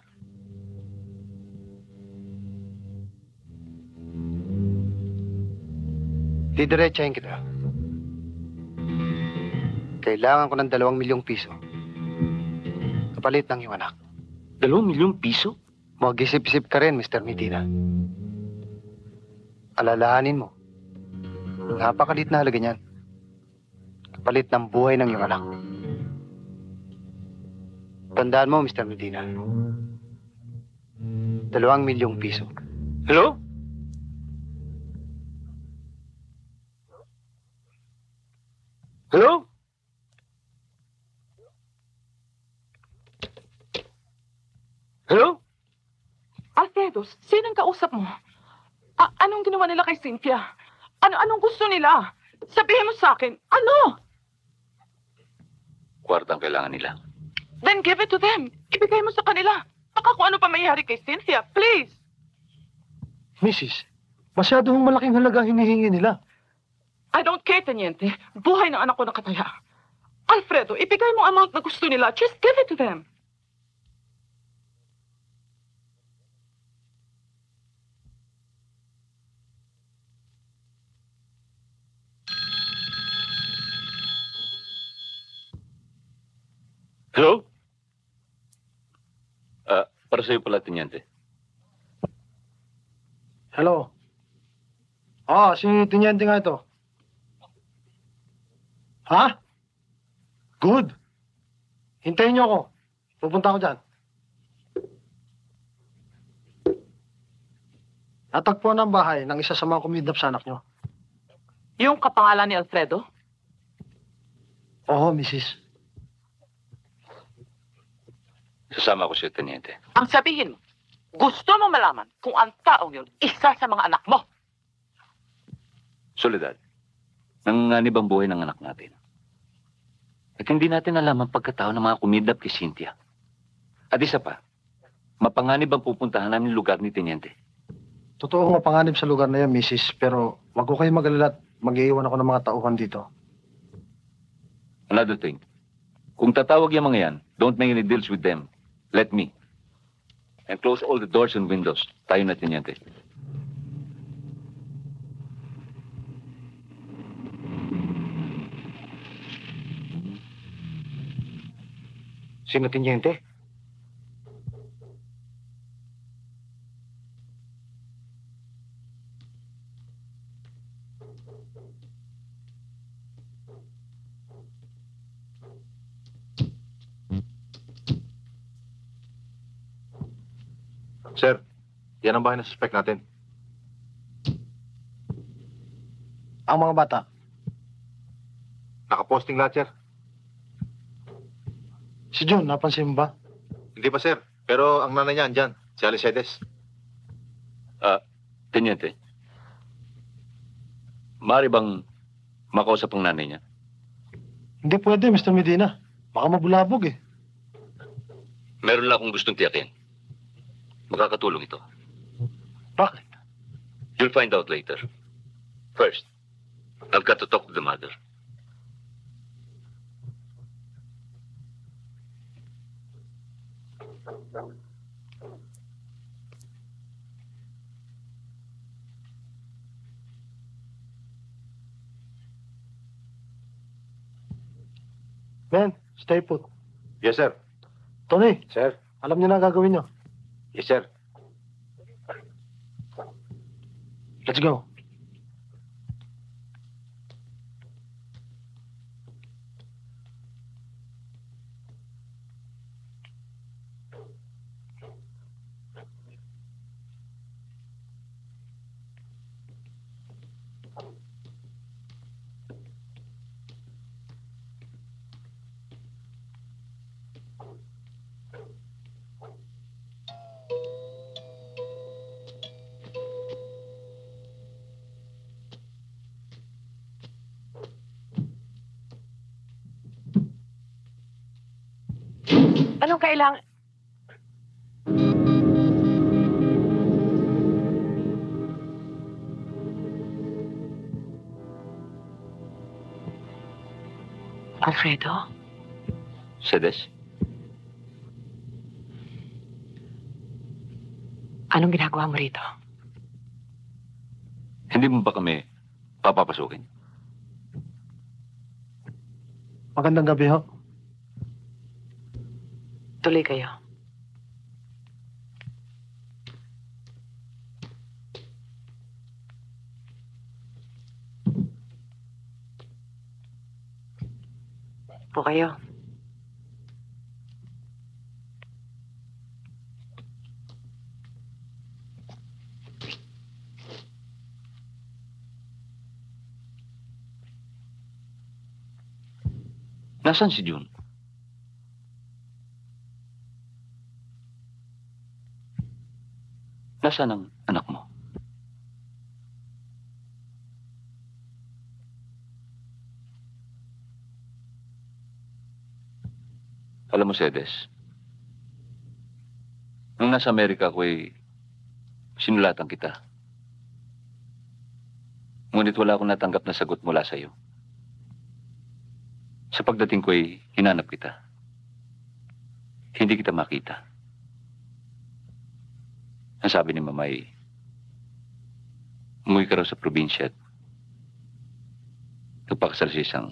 Didiretsahin kita. Kailangan ko ng 2 milyong piso. Kapalit ng iyong anak. 2 milyong piso? Mag-isip-isip ka rin, Mr. Medina. Alalahanin mo. Napakalit na halaga niyan. Kapalit ng buhay ng iyong anak. Tandaan mo, Mr. Medina. 2 milyong piso. Hello? Hello? Hello? Alfredo, sinong kausap mo? Anong ginawa nila kay Cynthia? Anong gusto nila? Sabihin mo sa akin, ano? Kwartang kailangan nila. Then give it to them. Ibigay mo sa kanila. Baka kung ano pa mayayari kay Cynthia, please. Mrs., masyadong malaking halaga hinihingi nila. I don't care, Teniente. Buhay ng anak ko nakataya. Alfredo, ibigay mo ang amount na gusto nila. Just give it to them. Hello? Para sa'yo pala, Teniente. Hello? Si Teniente nga ito. Ha? Good. Hintayin niyo ako. Pupunta ako dyan. Natagpuan ang bahay ng isa sa mga kumidnap sa anak niyo. Yung kapangalan ni Alfredo? Oo, Mrs. Sasama ko si Teniente. Ang sabihin mo, gusto mo malaman kung ang taong yun isa sa mga anak mo. Soledad, nanganganib ang buhay ng anak natin. At hindi natin alam ang pagkatao ng mga kumidnap kay Cynthia. At isa pa, mapanganib ang pupuntahan namin lugar ni Teniente. Totoo mapanganib sa lugar na yan, Mrs. Pero wag ko kayo mag-alala at mag-iiwan ako ng mga tauhan dito. Another thing, kung tatawag yung mga yan, don't make any deals with them. Let me. And close all the doors and windows. Tayo na, Teniente. Sino, Teniente? Sir, yan ang bahay na suspect natin. Ang mga bata. Nakaposting lahat, sir. Si John, napansin mo ba? Hindi pa, sir. Pero ang nanay niya andyan, si Alicedes. Teniente. Maaari bang makausap ang nanay niya? Hindi pwede, Mr. Medina. Baka mabulabog eh. Meron lang akong gustong tiyakin. Makakatulong ito. Bakit? You'll find out later. First, I've got to talk to the mother. Ben, stay put. Yes, sir. Tony, Sir. alam niyo na ang gagawin niyo. Yes, sir. Let's go. Anong kailangan? Alfredo? Sedes? Anong ginagawa mo rito? Hindi mo ba kami papapasukin. Magandang gabi ho. Tuloy kayo. Po kayo. Nasaan si June? Nasaan ang anak mo? Alam mo, Sedes, nung nasa Amerika ko sinulatan kita. Ngunit wala akong natanggap na sagot mula sa iyo. Sa pagdating ko hinanap kita. Hindi kita makita. Ang sabi ni Mama umuwi ka raw sa probinsya at nagpakasal sa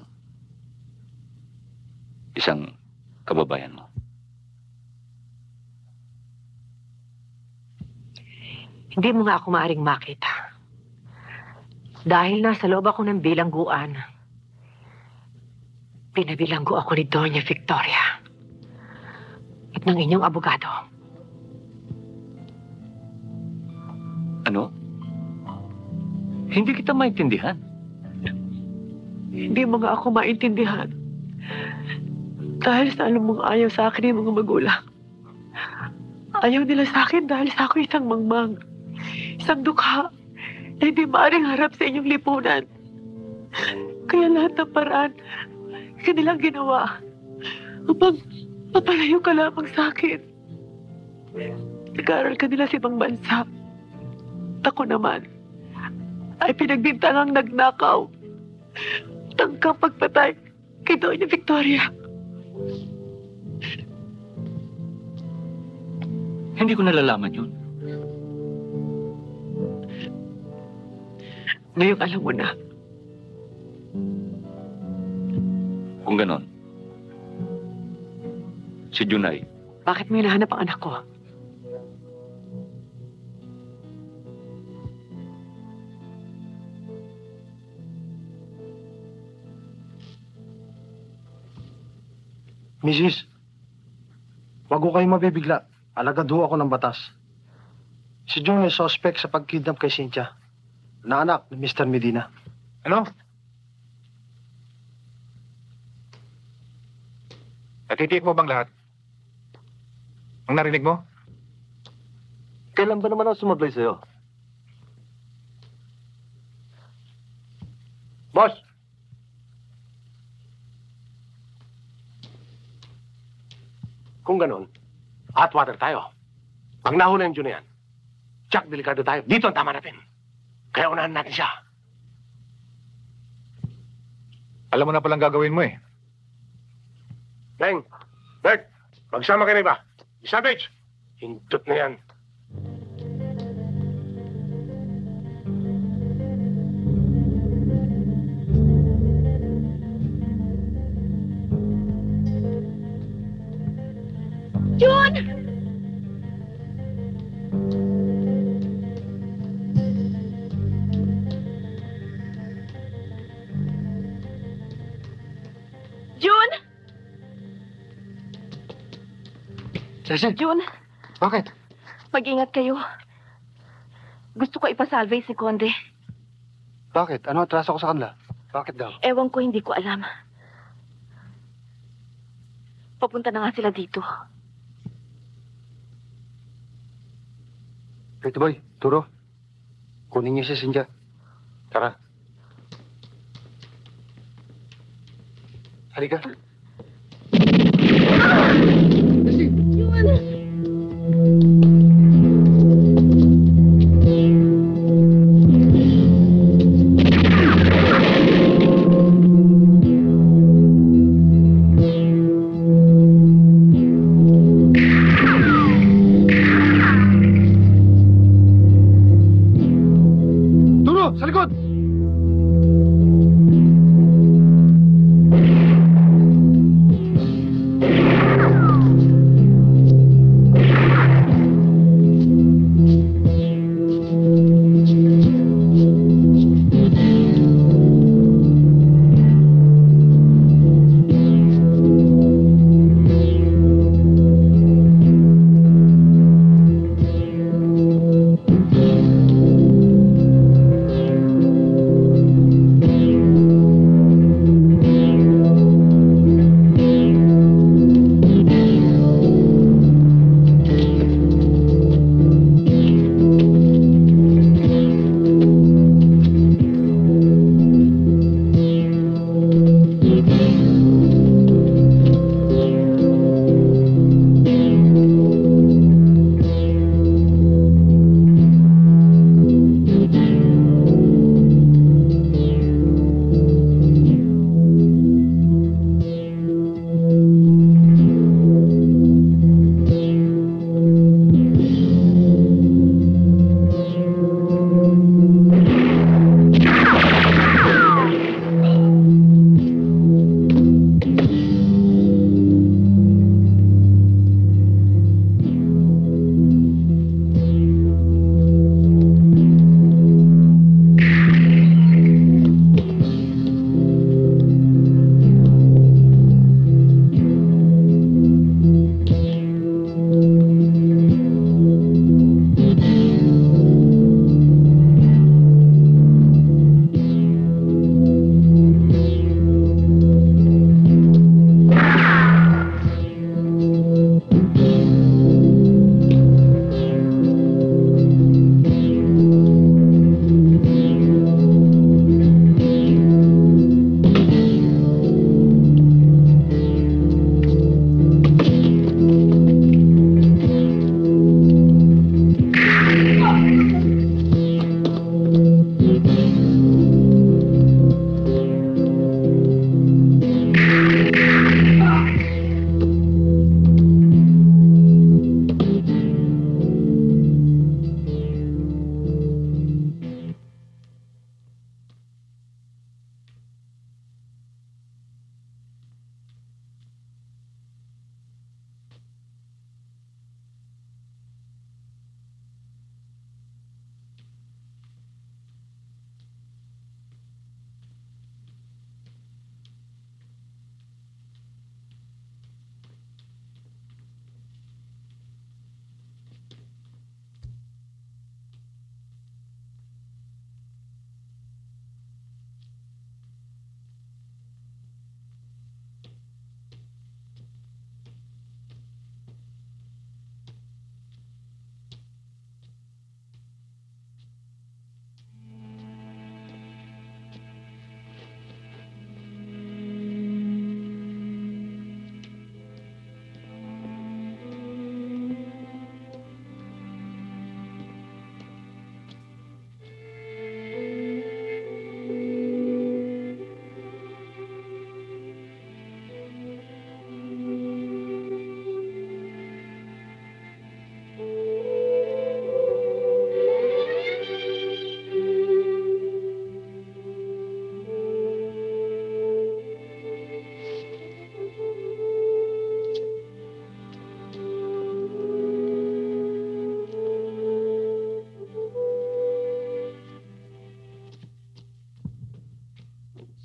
isang kababayan mo. Hindi mo nga ako maaring makita. Dahil nasa loob ako ng bilangguan, pinabilanggo ako ni Doña Victoria at ng inyong abogado. Ano? Hindi kita maintindihan. Hindi mo nga ako maintindihan. Dahil sa alam mong ayaw sa akin yung mga magulang. Ayaw nila sa akin dahil sa ako isang mangmang. Isang dukha na hindi maaaring harap sa inyong lipunan. Kaya lahat ng paraan kanilang ginawa upang mapalayo ka lamang sa akin. Nag-aaral ka nila sa ibang bansa. Ako naman ay pinagbintangang nagnakaw. Tangkang pagpatay kay Doña Victoria. Hindi ko nalalaman yun. Ngayong alam mo na. Kung ganon, si Junay. Bakit mo hinahanap ang anak ko? Mrs., wag ko kayo mabibigla. Alagad ho ako ng batas. Si June ay suspect sa pagkidnap kay Cynthia, na anak ni Mr. Medina. Ano? Natitiyak mo bang lahat? Ang narinig mo? Kailan ba naman ako sumablay sa'yo? Boss! Kung ganon, hot water tayo. Pag nahuli yung June yan, Jack, delikado tayo. Dito ang tama natin. Kaya unahan natin siya. Alam mo na palang gagawin mo eh. Neng, Bert, magsama kayo na iba. Savage, hindot na yan. June! June! Cecil? June, Bakit? mag-ingat kayo. Gusto ko ipasalve si Conde. Bakit? Ano atraso ko sa kanila? Bakit daw? Ewan ko, hindi ko alam. Papunta na nga sila dito. Pretty boy, Turo. Kunin niyo si Cynthia. Tara. Halika. Turo! Sa likod!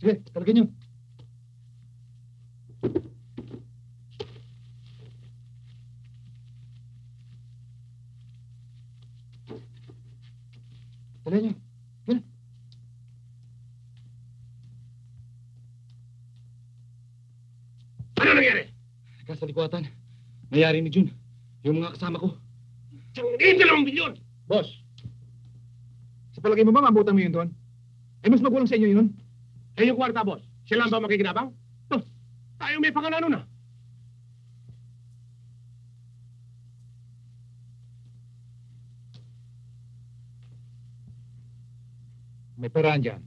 Sige, talagyan nyo. Talagyan nyo. Yan. Ano nangyari? Sa likwatan, nangyari ni Jun. Yung mga kasama ko. Hindi 2 milyon! Boss, sa palagay mo ba mabutan mo yun doon? Eh, mas magulang sa inyo yun. Eh, yung kwarta, boss. Siya lang ba makikinabang? Oh, tayo may panganano na. May peraan dyan.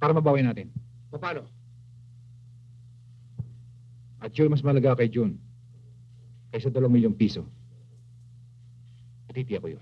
Para mabawi natin. Paano? At yun mas malaga kay Jun. Kaysa 2 milyong piso. Titiya ko yun.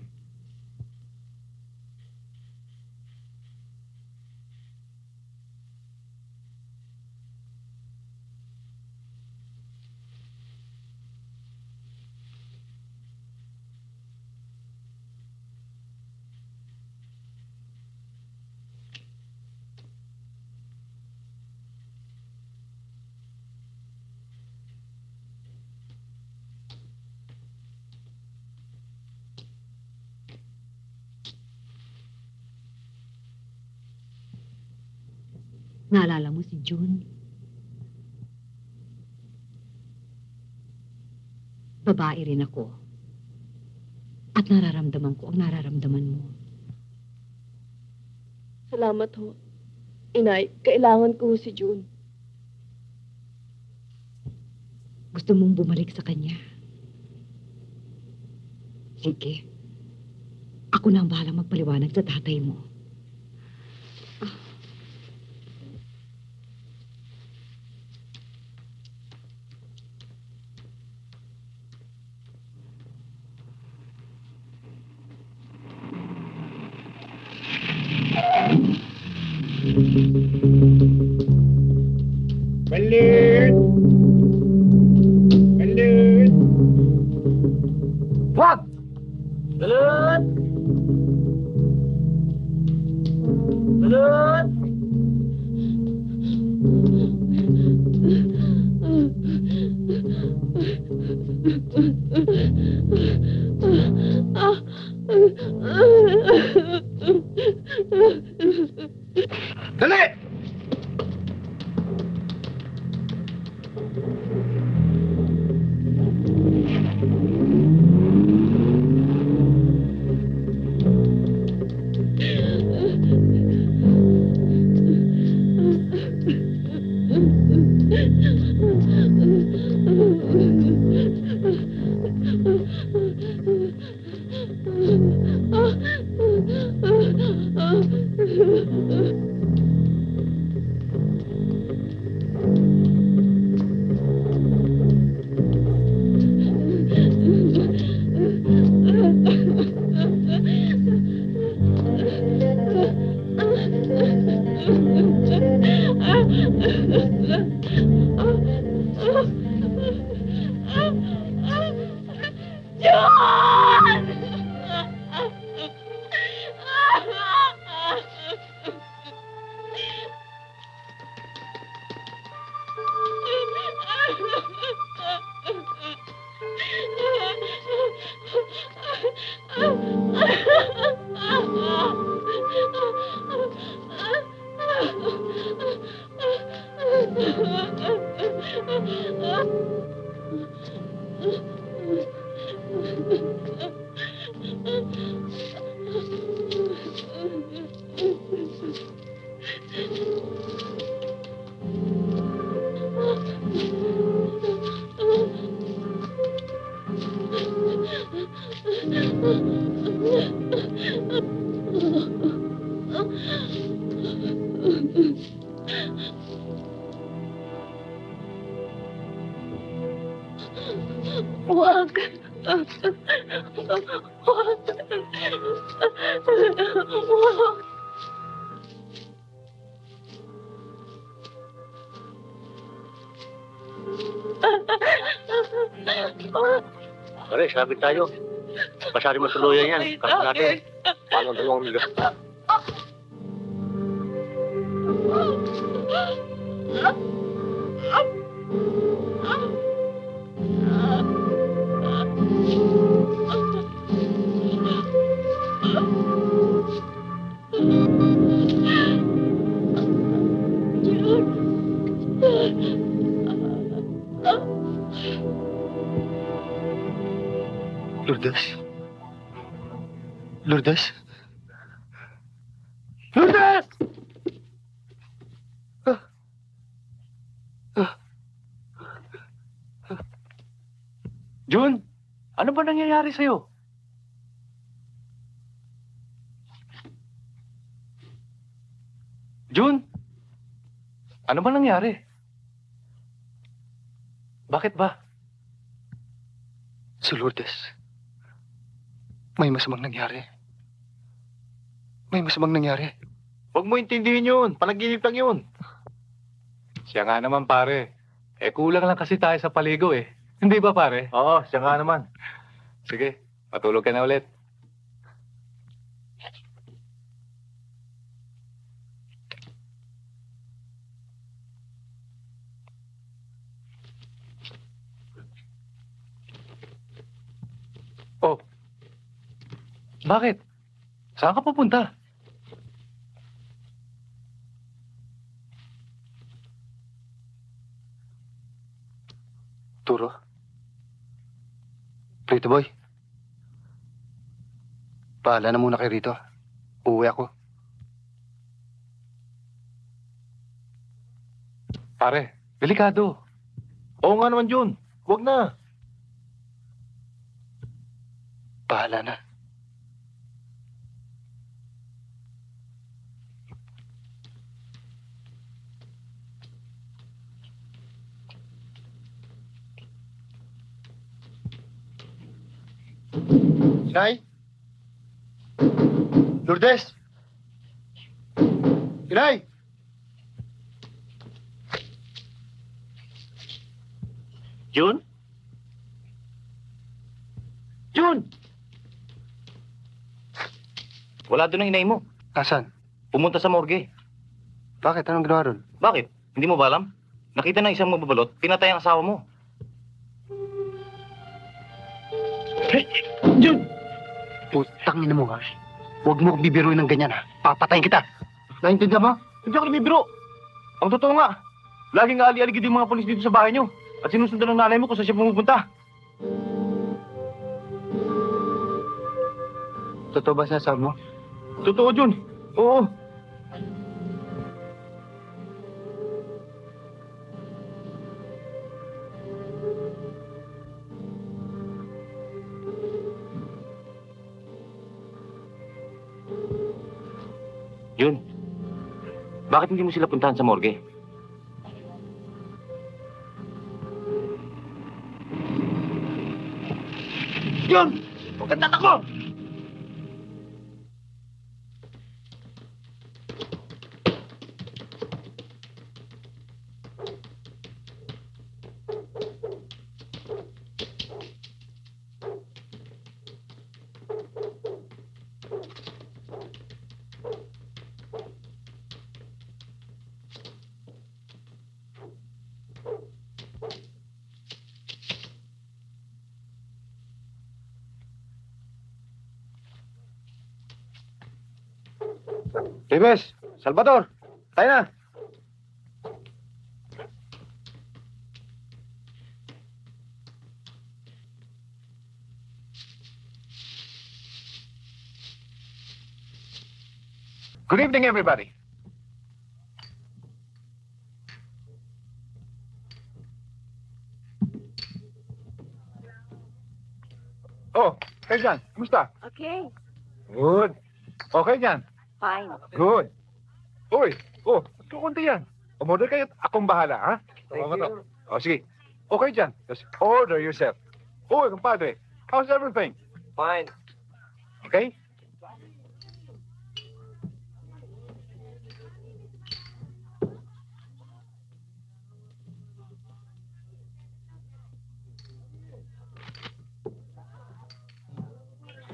Naalala mo si June? Babae rin ako. At nararamdaman ko ang nararamdaman mo. Salamat ho. Inay, kailangan ko si June. Gusto mong bumalik sa kanya? Sige. Ako na ang bahalang magpaliwanag sa tatay mo. Balut! Balut! Wag! Balut! Balut! Dali! Wag. Wag. Pare, sabi tayo. Pasari mo tuluyan yan. Kapag natin, paano 2 milyon? Lourdes? Lourdes? Lourdes! Jun, ano ba nangyayari sa'yo? Jun, ano ba nangyari? Bakit ba? Si Lourdes. May masamang nangyari. May masamang nangyari. Huwag mo intindihin yun. Panaginip lang yun. Siya nga naman, pare. Kulang lang kasi tayo sa paligo eh. Hindi ba, pare? Oo, siya nga naman. Sige, matulog ka na ulit. Oh. Bakit? Saan ka pupunta? Turo? Rito, boy. Bahala na muna kayo rito. Uuwi ako. Pare, delikado. Oo nga naman, Jun. Huwag na. Bahala na. Inay? Lourdes? Inay? Jun? Jun! Wala doon ang inay mo. Nasaan? Pumunta sa morgue. Bakit? Anong ginawa ron? Bakit? Hindi mo ba alam? Nakita ng isang mababalot, pinatay ang asawa mo. Hey! Jun! Putang ina mo ha. Huwag mo akong bibiruin ng ganyan ha. Papatayin kita. Naintindihan mo? Hindi ako namibiro. Ang totoo nga, laging aali-aligid yung mga polis dito sa bahay niyo. At sinusundan ng nanay mo kung saan siya pumupunta. Totoo ba sinasabi mo? Totoo, Jun. Oo. Jun, bakit hindi mo sila puntahan sa morgue? Jun! Huwag kang tatakbo! Ribes! Salvador! Tayo na! Good evening, everybody. Oh, kayo dyan. Kumusta? Okay, Good. Okay dyan. fine. Good. Uy, kukunti yan. Umorder kayo at akong bahala, ha? Thank Tama to. you. Sige. Okay dyan. Just order yourself. Uy, kumpadre. How's everything? Fine. Okay?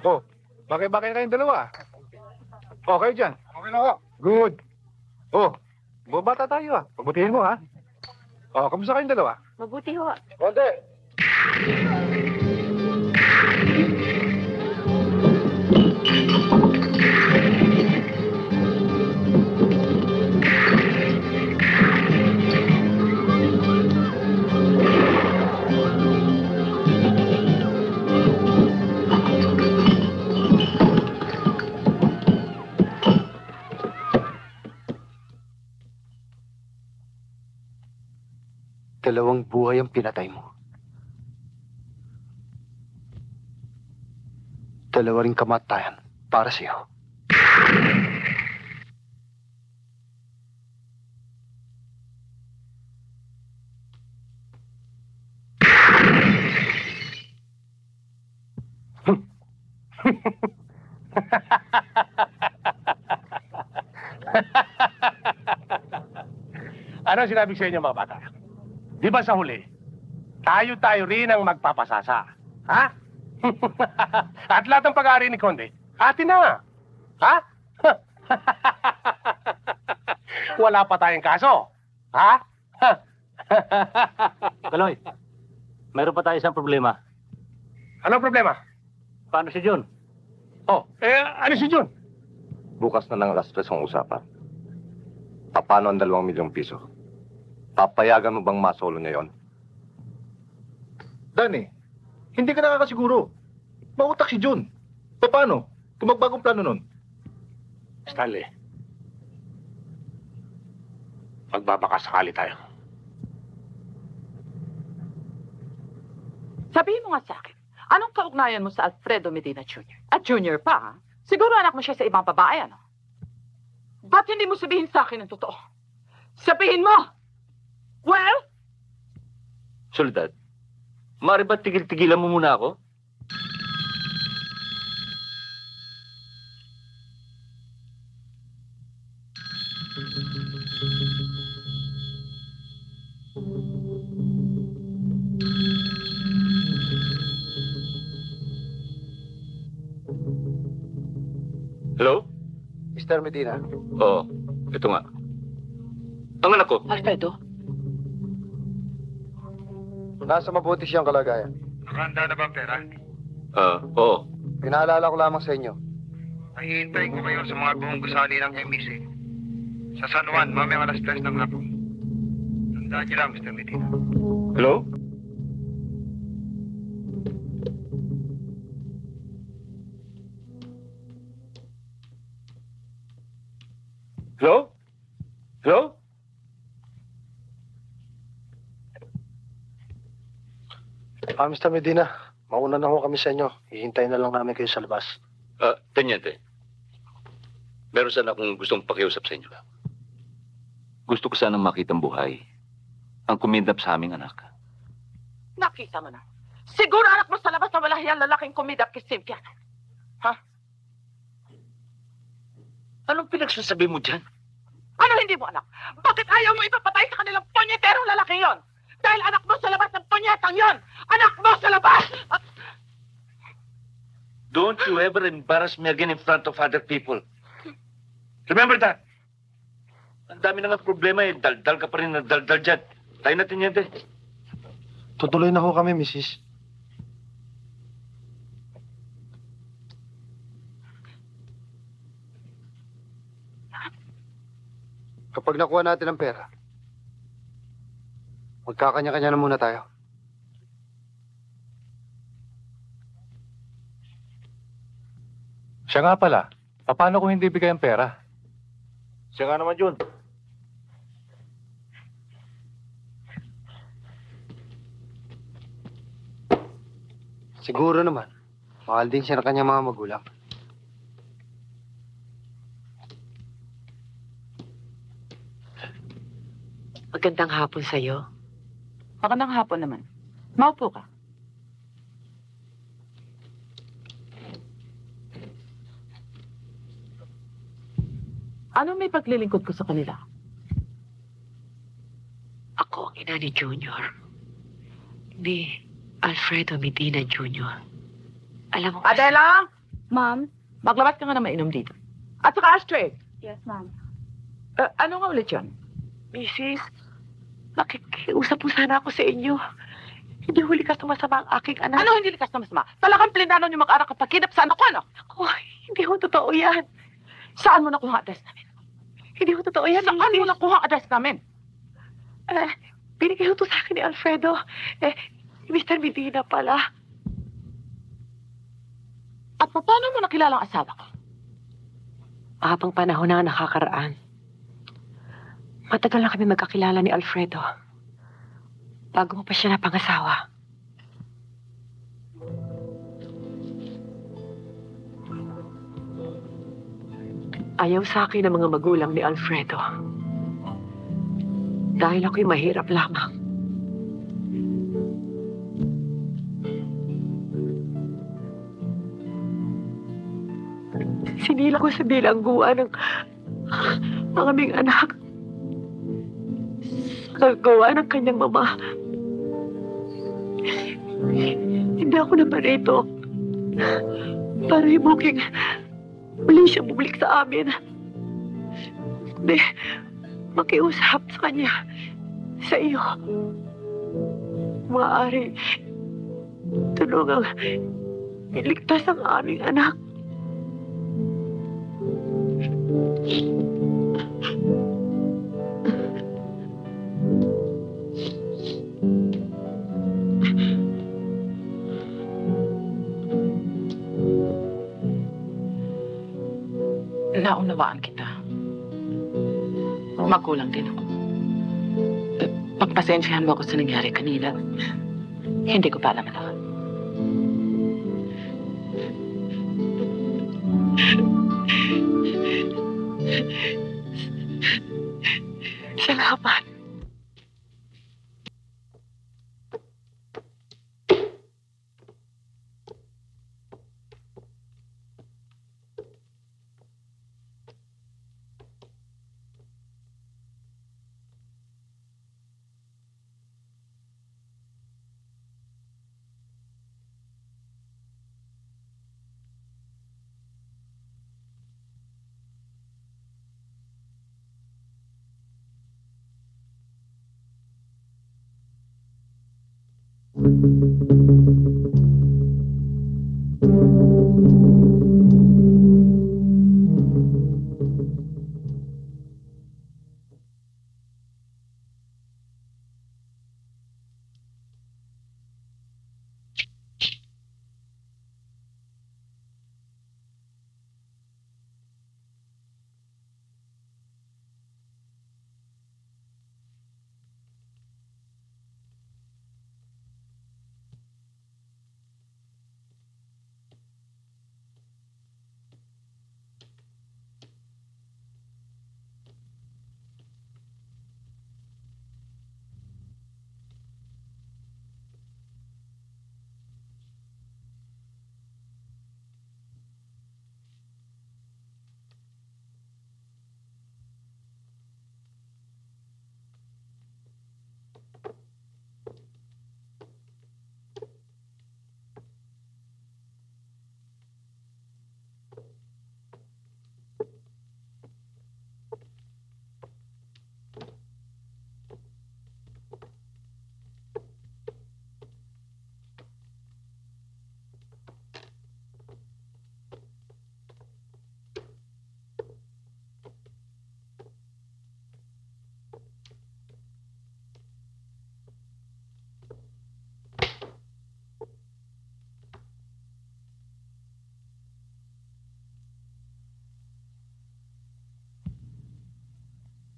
Oh, bakit kayong dalawa? Okay dyan. Okay na ako. Good. Oh, Bumabata tayo Pagbutihin mo kamusta kayong dalawa? Mabuti ho. Konti. Dalawang buhay ang pinatay mo. Dalawa ring kamatayan para sa'yo. Ano sinabi sa inyo, mga bata? Di ba sa huli, tayo rin ang magpapasasa? Ha? At lahat ng pag-aari ni Conde, atin na. Ha? Wala pa tayong kaso. Ha? Kaloy, mayroon pa tayo isang problema. Anong problema? Paano si John? Ano si John? Bukas na lang alas 3 ang usapan. Paano ang 2 milyong piso? Papayagan mo bang masolo niya yon? Danny, hindi ka nakakasiguro. Mautak si John. Paano? Kung magbagong plano nun? Stanley, magbabakasakali tayo. Sabihin mo nga sa akin, anong kaugnayan mo sa Alfredo Medina Jr.? At Jr. pa, ha? Siguro anak mo siya sa ibang babae, ano? Ba't hindi mo sabihin sa akin ang totoo? Sabihin mo! Well? Soledad, maaari ba tigil-tigilan mo muna ako? Hello? Mr. Medina. Oo, ito nga. Ang anak ko. Alfredo? Nasa mabuti siyang kalagayan. Nakahanda na ba ang pera? Oo. Pinaalala ko lamang sa inyo. Nahihintayin ko kayo sa mga buong gusali ng MSA. Sa San Juan, mamayang alas 3 ng hapon. Tandaan niyo lang, Mr. Medina. Hello? Hello? Hello? Mr. Medina, mauna na ho kami sa inyo. Hihintayin na lang namin kayo sa labas. Tanyente. Meron sana akong gustong pakiusap sa inyo. Gusto ko sanang makitang buhay ang kumidnap sa aming anak. Nakita mo na. Siguro anak mo sa labas na wala hiyang lalaking kumidap kay Cynthia. Ha? Anong pinagsasabi mo dyan? Ano hindi mo anak? Bakit ayaw mo ipapatay sa kanilang punyeterong lalaking yon? Dahil anak mo sa labas ng punyetang yon! Anak mo sa labas! Don't you ever embarrass me again in front of other people. Remember that. Ang dami na nga problema daldal ka pa rin na daldal dyan. Tayo natin yan, Tutuloy na ho kami, Mrs. Kapag nakuha natin ang pera, magkakanya-kanya na muna tayo. Siya nga pala. Paano kung hindi bigay ang pera? Siya nga naman yun. Siguro naman, mahal din siya ng kanyang mga magulang. Magandang hapon sa'yo. Magandang hapon naman. Maupo ka. Ano may paglilingkod ko sa kanila? Ako ang ina ni Junior. Ni Alfredo Medina Jr. Alam mo... Adela! Ma'am? Maglabas ka nga na mainom dito. At saka ashtray. Yes, ma'am. Ano nga ulit yun? Mrs., makikiusap po sana ako sa inyo. Hindi huli ka sumasama ang aking anak. Ano hindi likas na masama? Talagang plinano niyo mag-anak kapag kinap sa anak ko, ano? Ako, hindi ho totoo yan. Saan mo nakuha ang address namin? Hindi ho totoo yan. Saan mo nakuha ang address namin? Binigay ho to sa akin ni Alfredo. Mr. Medina pala. At paano mo nakilala ang asawa ko? Habang panahon na nakakaraan. Matagal na kami magkakilala ni Alfredo. Bago mo pa siya napangasawa. Ayaw sa akin ng mga magulang ni Alfredo. Dahil ako'y mahirap lamang. Sinila ko sa bilangguan ng aming anak. Sa kagawa ng kanyang mama. Hindi ako naman rito para ibuking muli siya bumalik sa amin. Hindi, makiusap sa kanya, sa iyo. Maaari tulungang iligtas ang aming anak. Naunawaan kita. Magulang din ako. Pagpasensyahan mo ako sa nangyari kanina. Hindi ko pa alam ito. Salamat.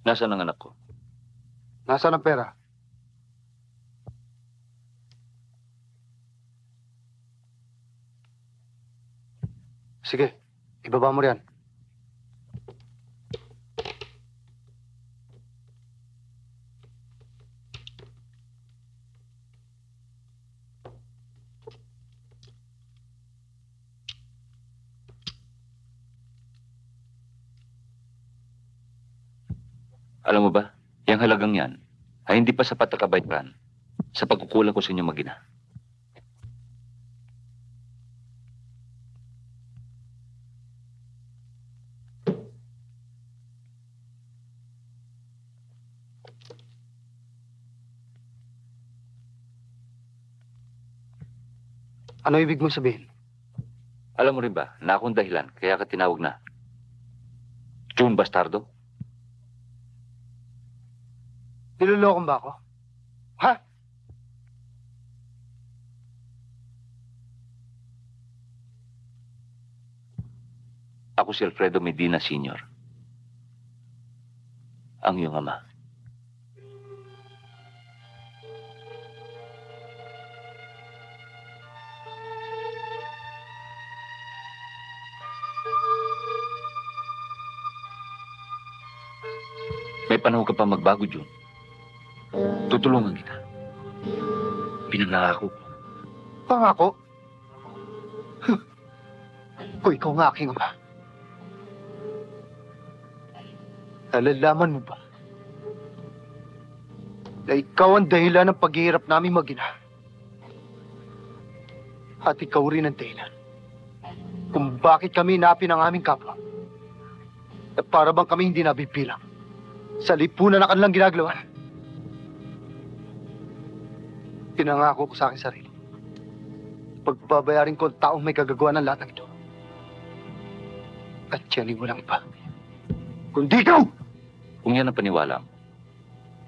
Nasaan ang anak ko? Nasaan ang pera? Sige, ibaba mo riyan. Alam mo ba, yung halagang yan ay hindi pa sapat na kabayaran sa pagkukulang ko sa inyong mag-ina. Ano ibig mong sabihin? Alam mo rin ba na akong dahilan kaya ka tinawag na June Bastardo? Nilolokong ba ako? Ha? Ako si Alfredo Medina Sr. Ang iyong ama. May panahon ka pa magbago, June. Tutulungan kita. Pinangako ko. Pangako? Kung ikaw nga aking ama. Nalalaman mo ba na ikaw ang dahilan ng paghihirap namin mag-ina? At ikaw rin ang dahilan kung bakit kami inapi ng aming kapwa na para bang kami hindi nabibilang sa lipunan na kanilang ginagawa. Pinangako ko sa aking sarili. Pagbabayarin ko ang taong may kagagawa ng lahat ng ito. At yan ay walang iba. Kundi ikaw! Kung yan ang paniwala mo,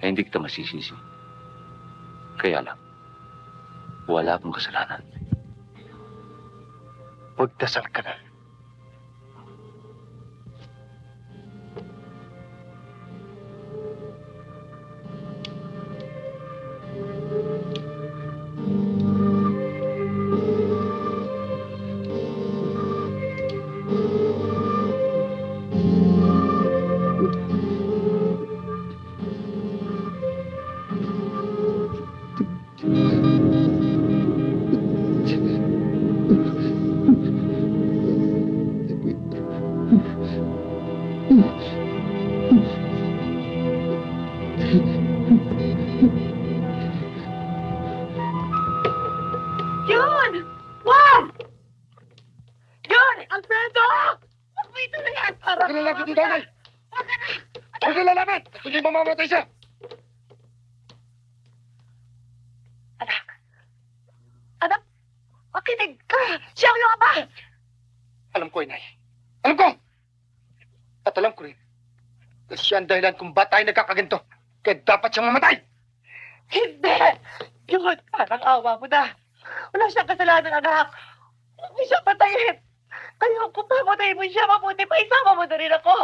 ay hindi kita masisisi. Kaya lang, wala akong kasalanan. Magdasal ka na. Yun! Wag! Yun! Alfredo! Dito na yan! Huwag ka lalapit dito, Nay! Huwag ka lalapit! Hindi mamamatay siya! Anak! Makinig ka! Siya ang iyong ama! Alam ko, Inay. Alam ko! At alam ko rin na siya ang dahilan kung ba't tayo nagkakaganto. Kaya dapat siyang mamatay! Hindi! Yun! Parang awa mo na! Wala siyang kasalanan, anak! Huwag mo siya patayin! Kaya kung papatayin mo siya, mabuti pa isama mo na rin ako!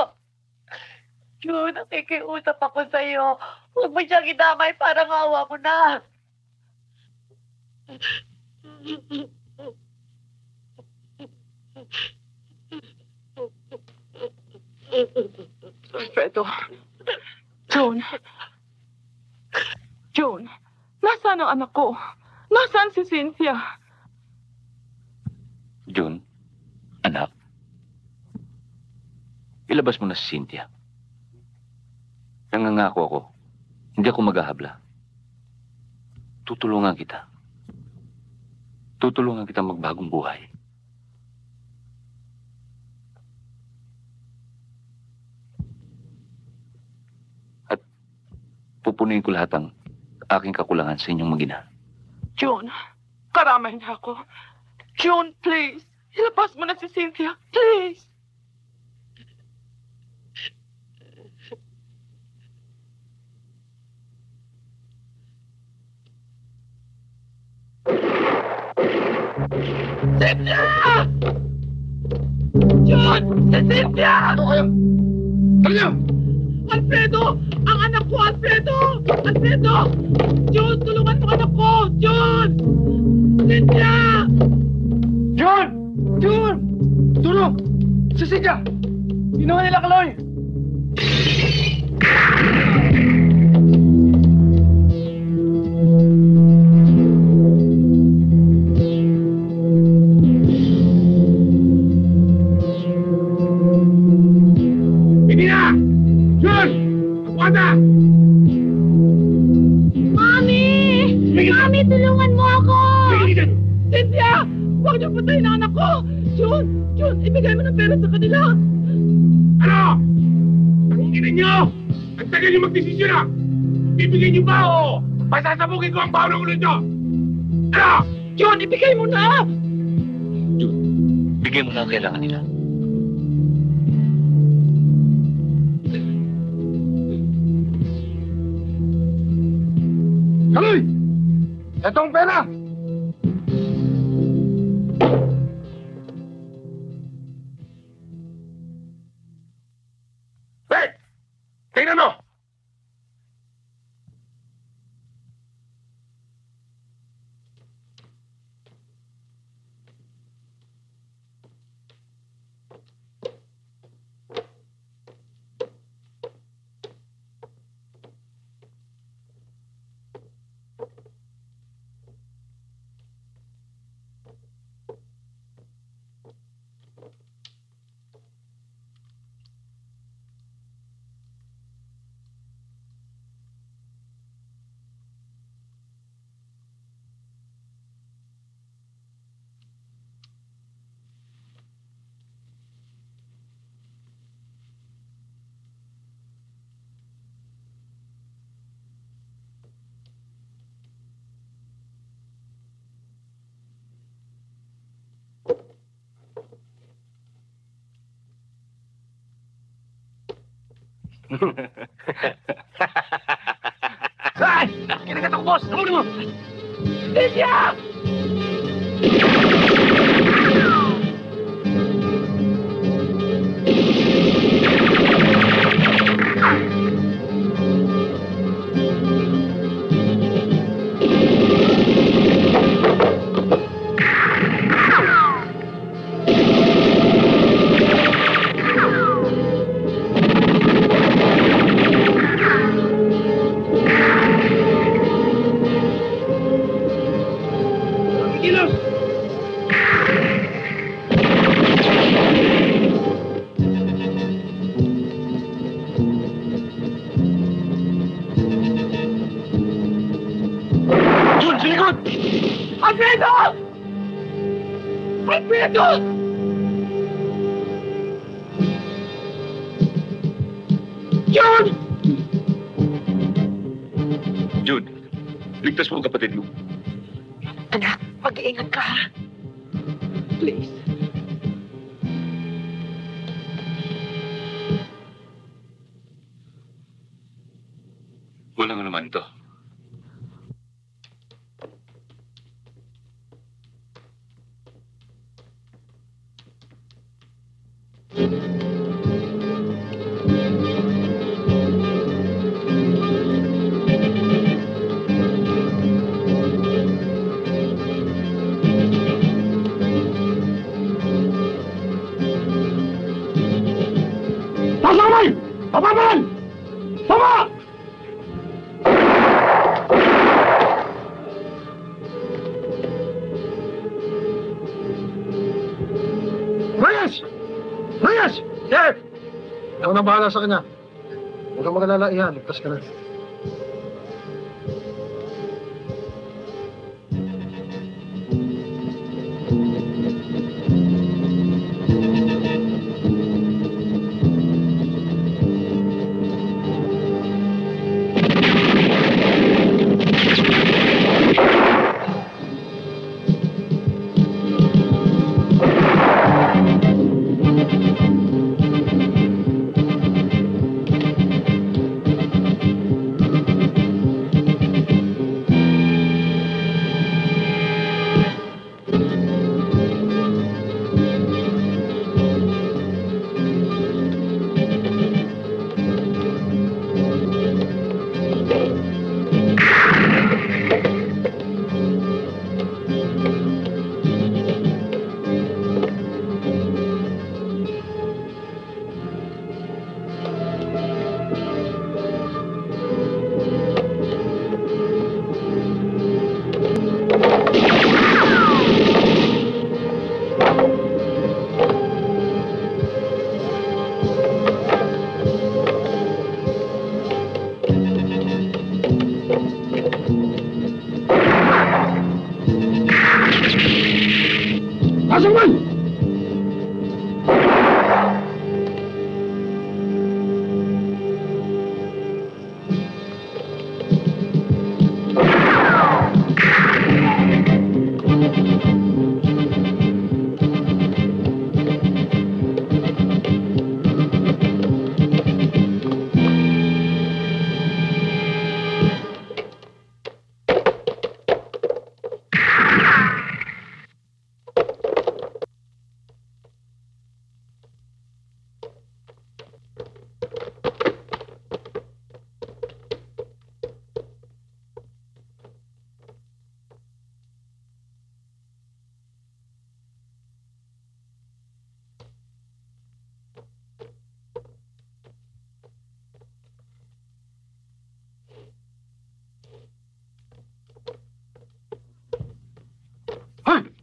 Yun, nakikiusap ako sa'yo. Huwag mo siyang idamay, parang awa mo na! Alfredo. June. June, nasaan ang anak ko? Nasaan si Cynthia? June, anak, ilabas mo na si Cynthia. Nangangako ako, hindi ako maghahabla. Tutulungan kita. Tutulungan kita magbagong buhay. At pupunuin ko lahat ang aking kakulangan sa inyong mag-ina. June, karamay niya ako. June, please. Ilabas mo na si Cynthia. Please. Cynthia! June! Si Cynthia! Ano kayo? Dali niyo! Alfredo! Ang anak ko, Alfredo! Alfredo! June, tulungan mo anak ko! June! Cynthia! June! June! Tulong! Si Cynthia! Ginawa nila Kaloy! Mami, tulungan mo ako! Cynthia! Huwag niyo patayin ang anak ko! June! June, ibigay mo ng pera sa kanila! Ano? Tangingin niyo! Ang tagal niyo magdesisyon na! Bibigyan niyo ba o pasasabugin ko ang baho ng ulo niyo? Ano? John, ibigay mo na! Bigay mo na ang kailangan nila. Kaloy! Etong pera! Hey! Tingnan mo! Saan? Kinagat ako, boss! Tawagin mo! Lydia! Alfredo! Alfredo! John! Jude, ligtas mo ang kapatid mo. Anak, mag-iingat ka, ha? Please. Walang naman ito. Pasaman! Papaman! Papa! Reyes! Reyes! Sir! Ako na bahala sa kanya. Huwag kang mag-alala, iyan. Ligtas ka na.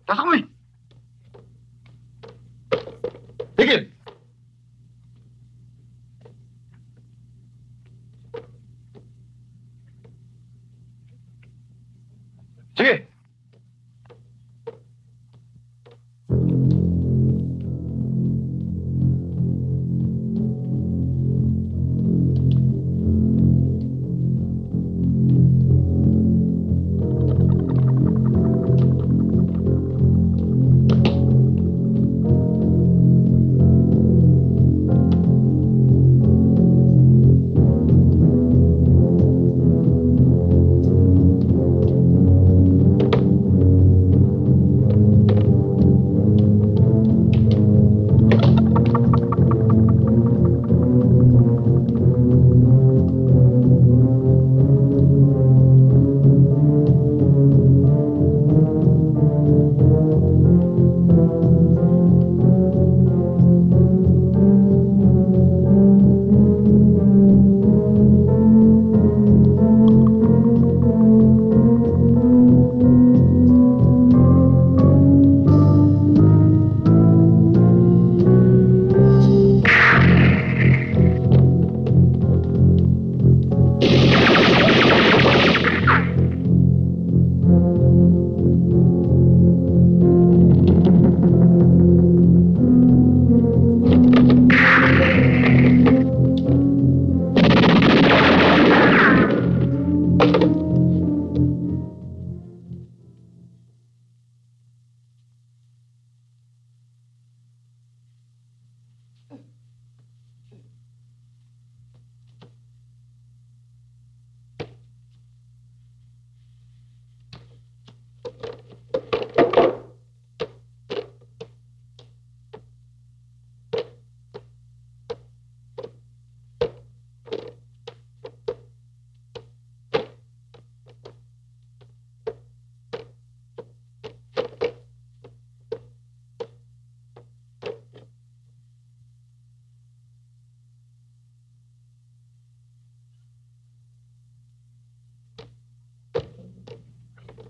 Pasok mo eh! Tigil! Sige!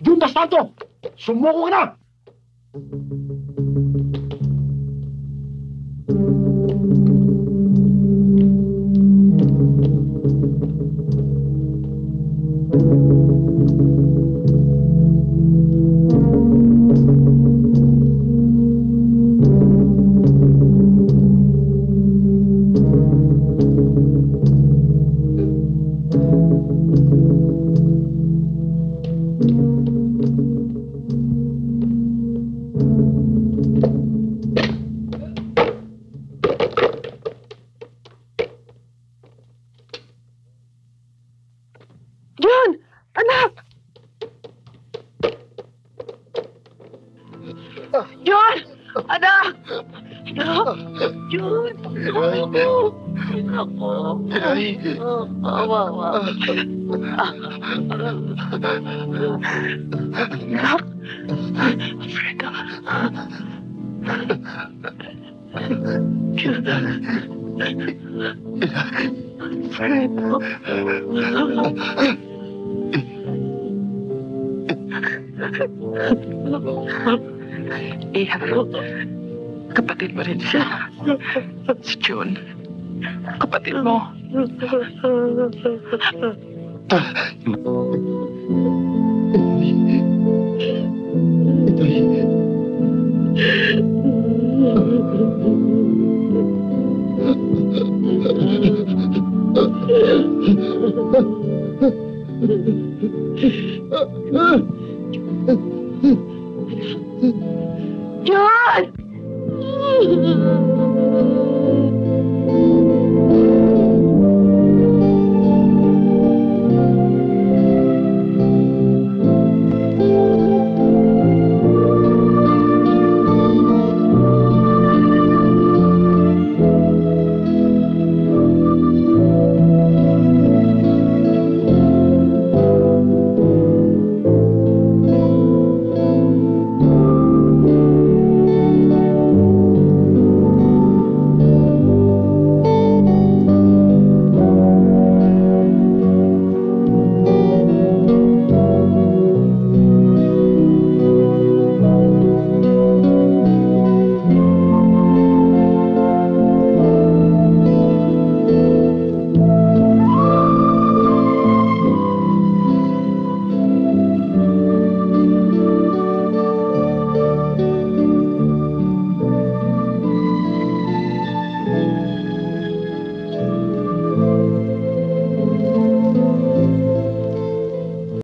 Juntas Santo! Sumuko ka na! John! Anak! John! Anak! Anak! John! Ako! Awawa! Anak! Alfredo! John! Alfredo! Kapatid mo rin siya. Si June. Kapatid mo. Ito'y...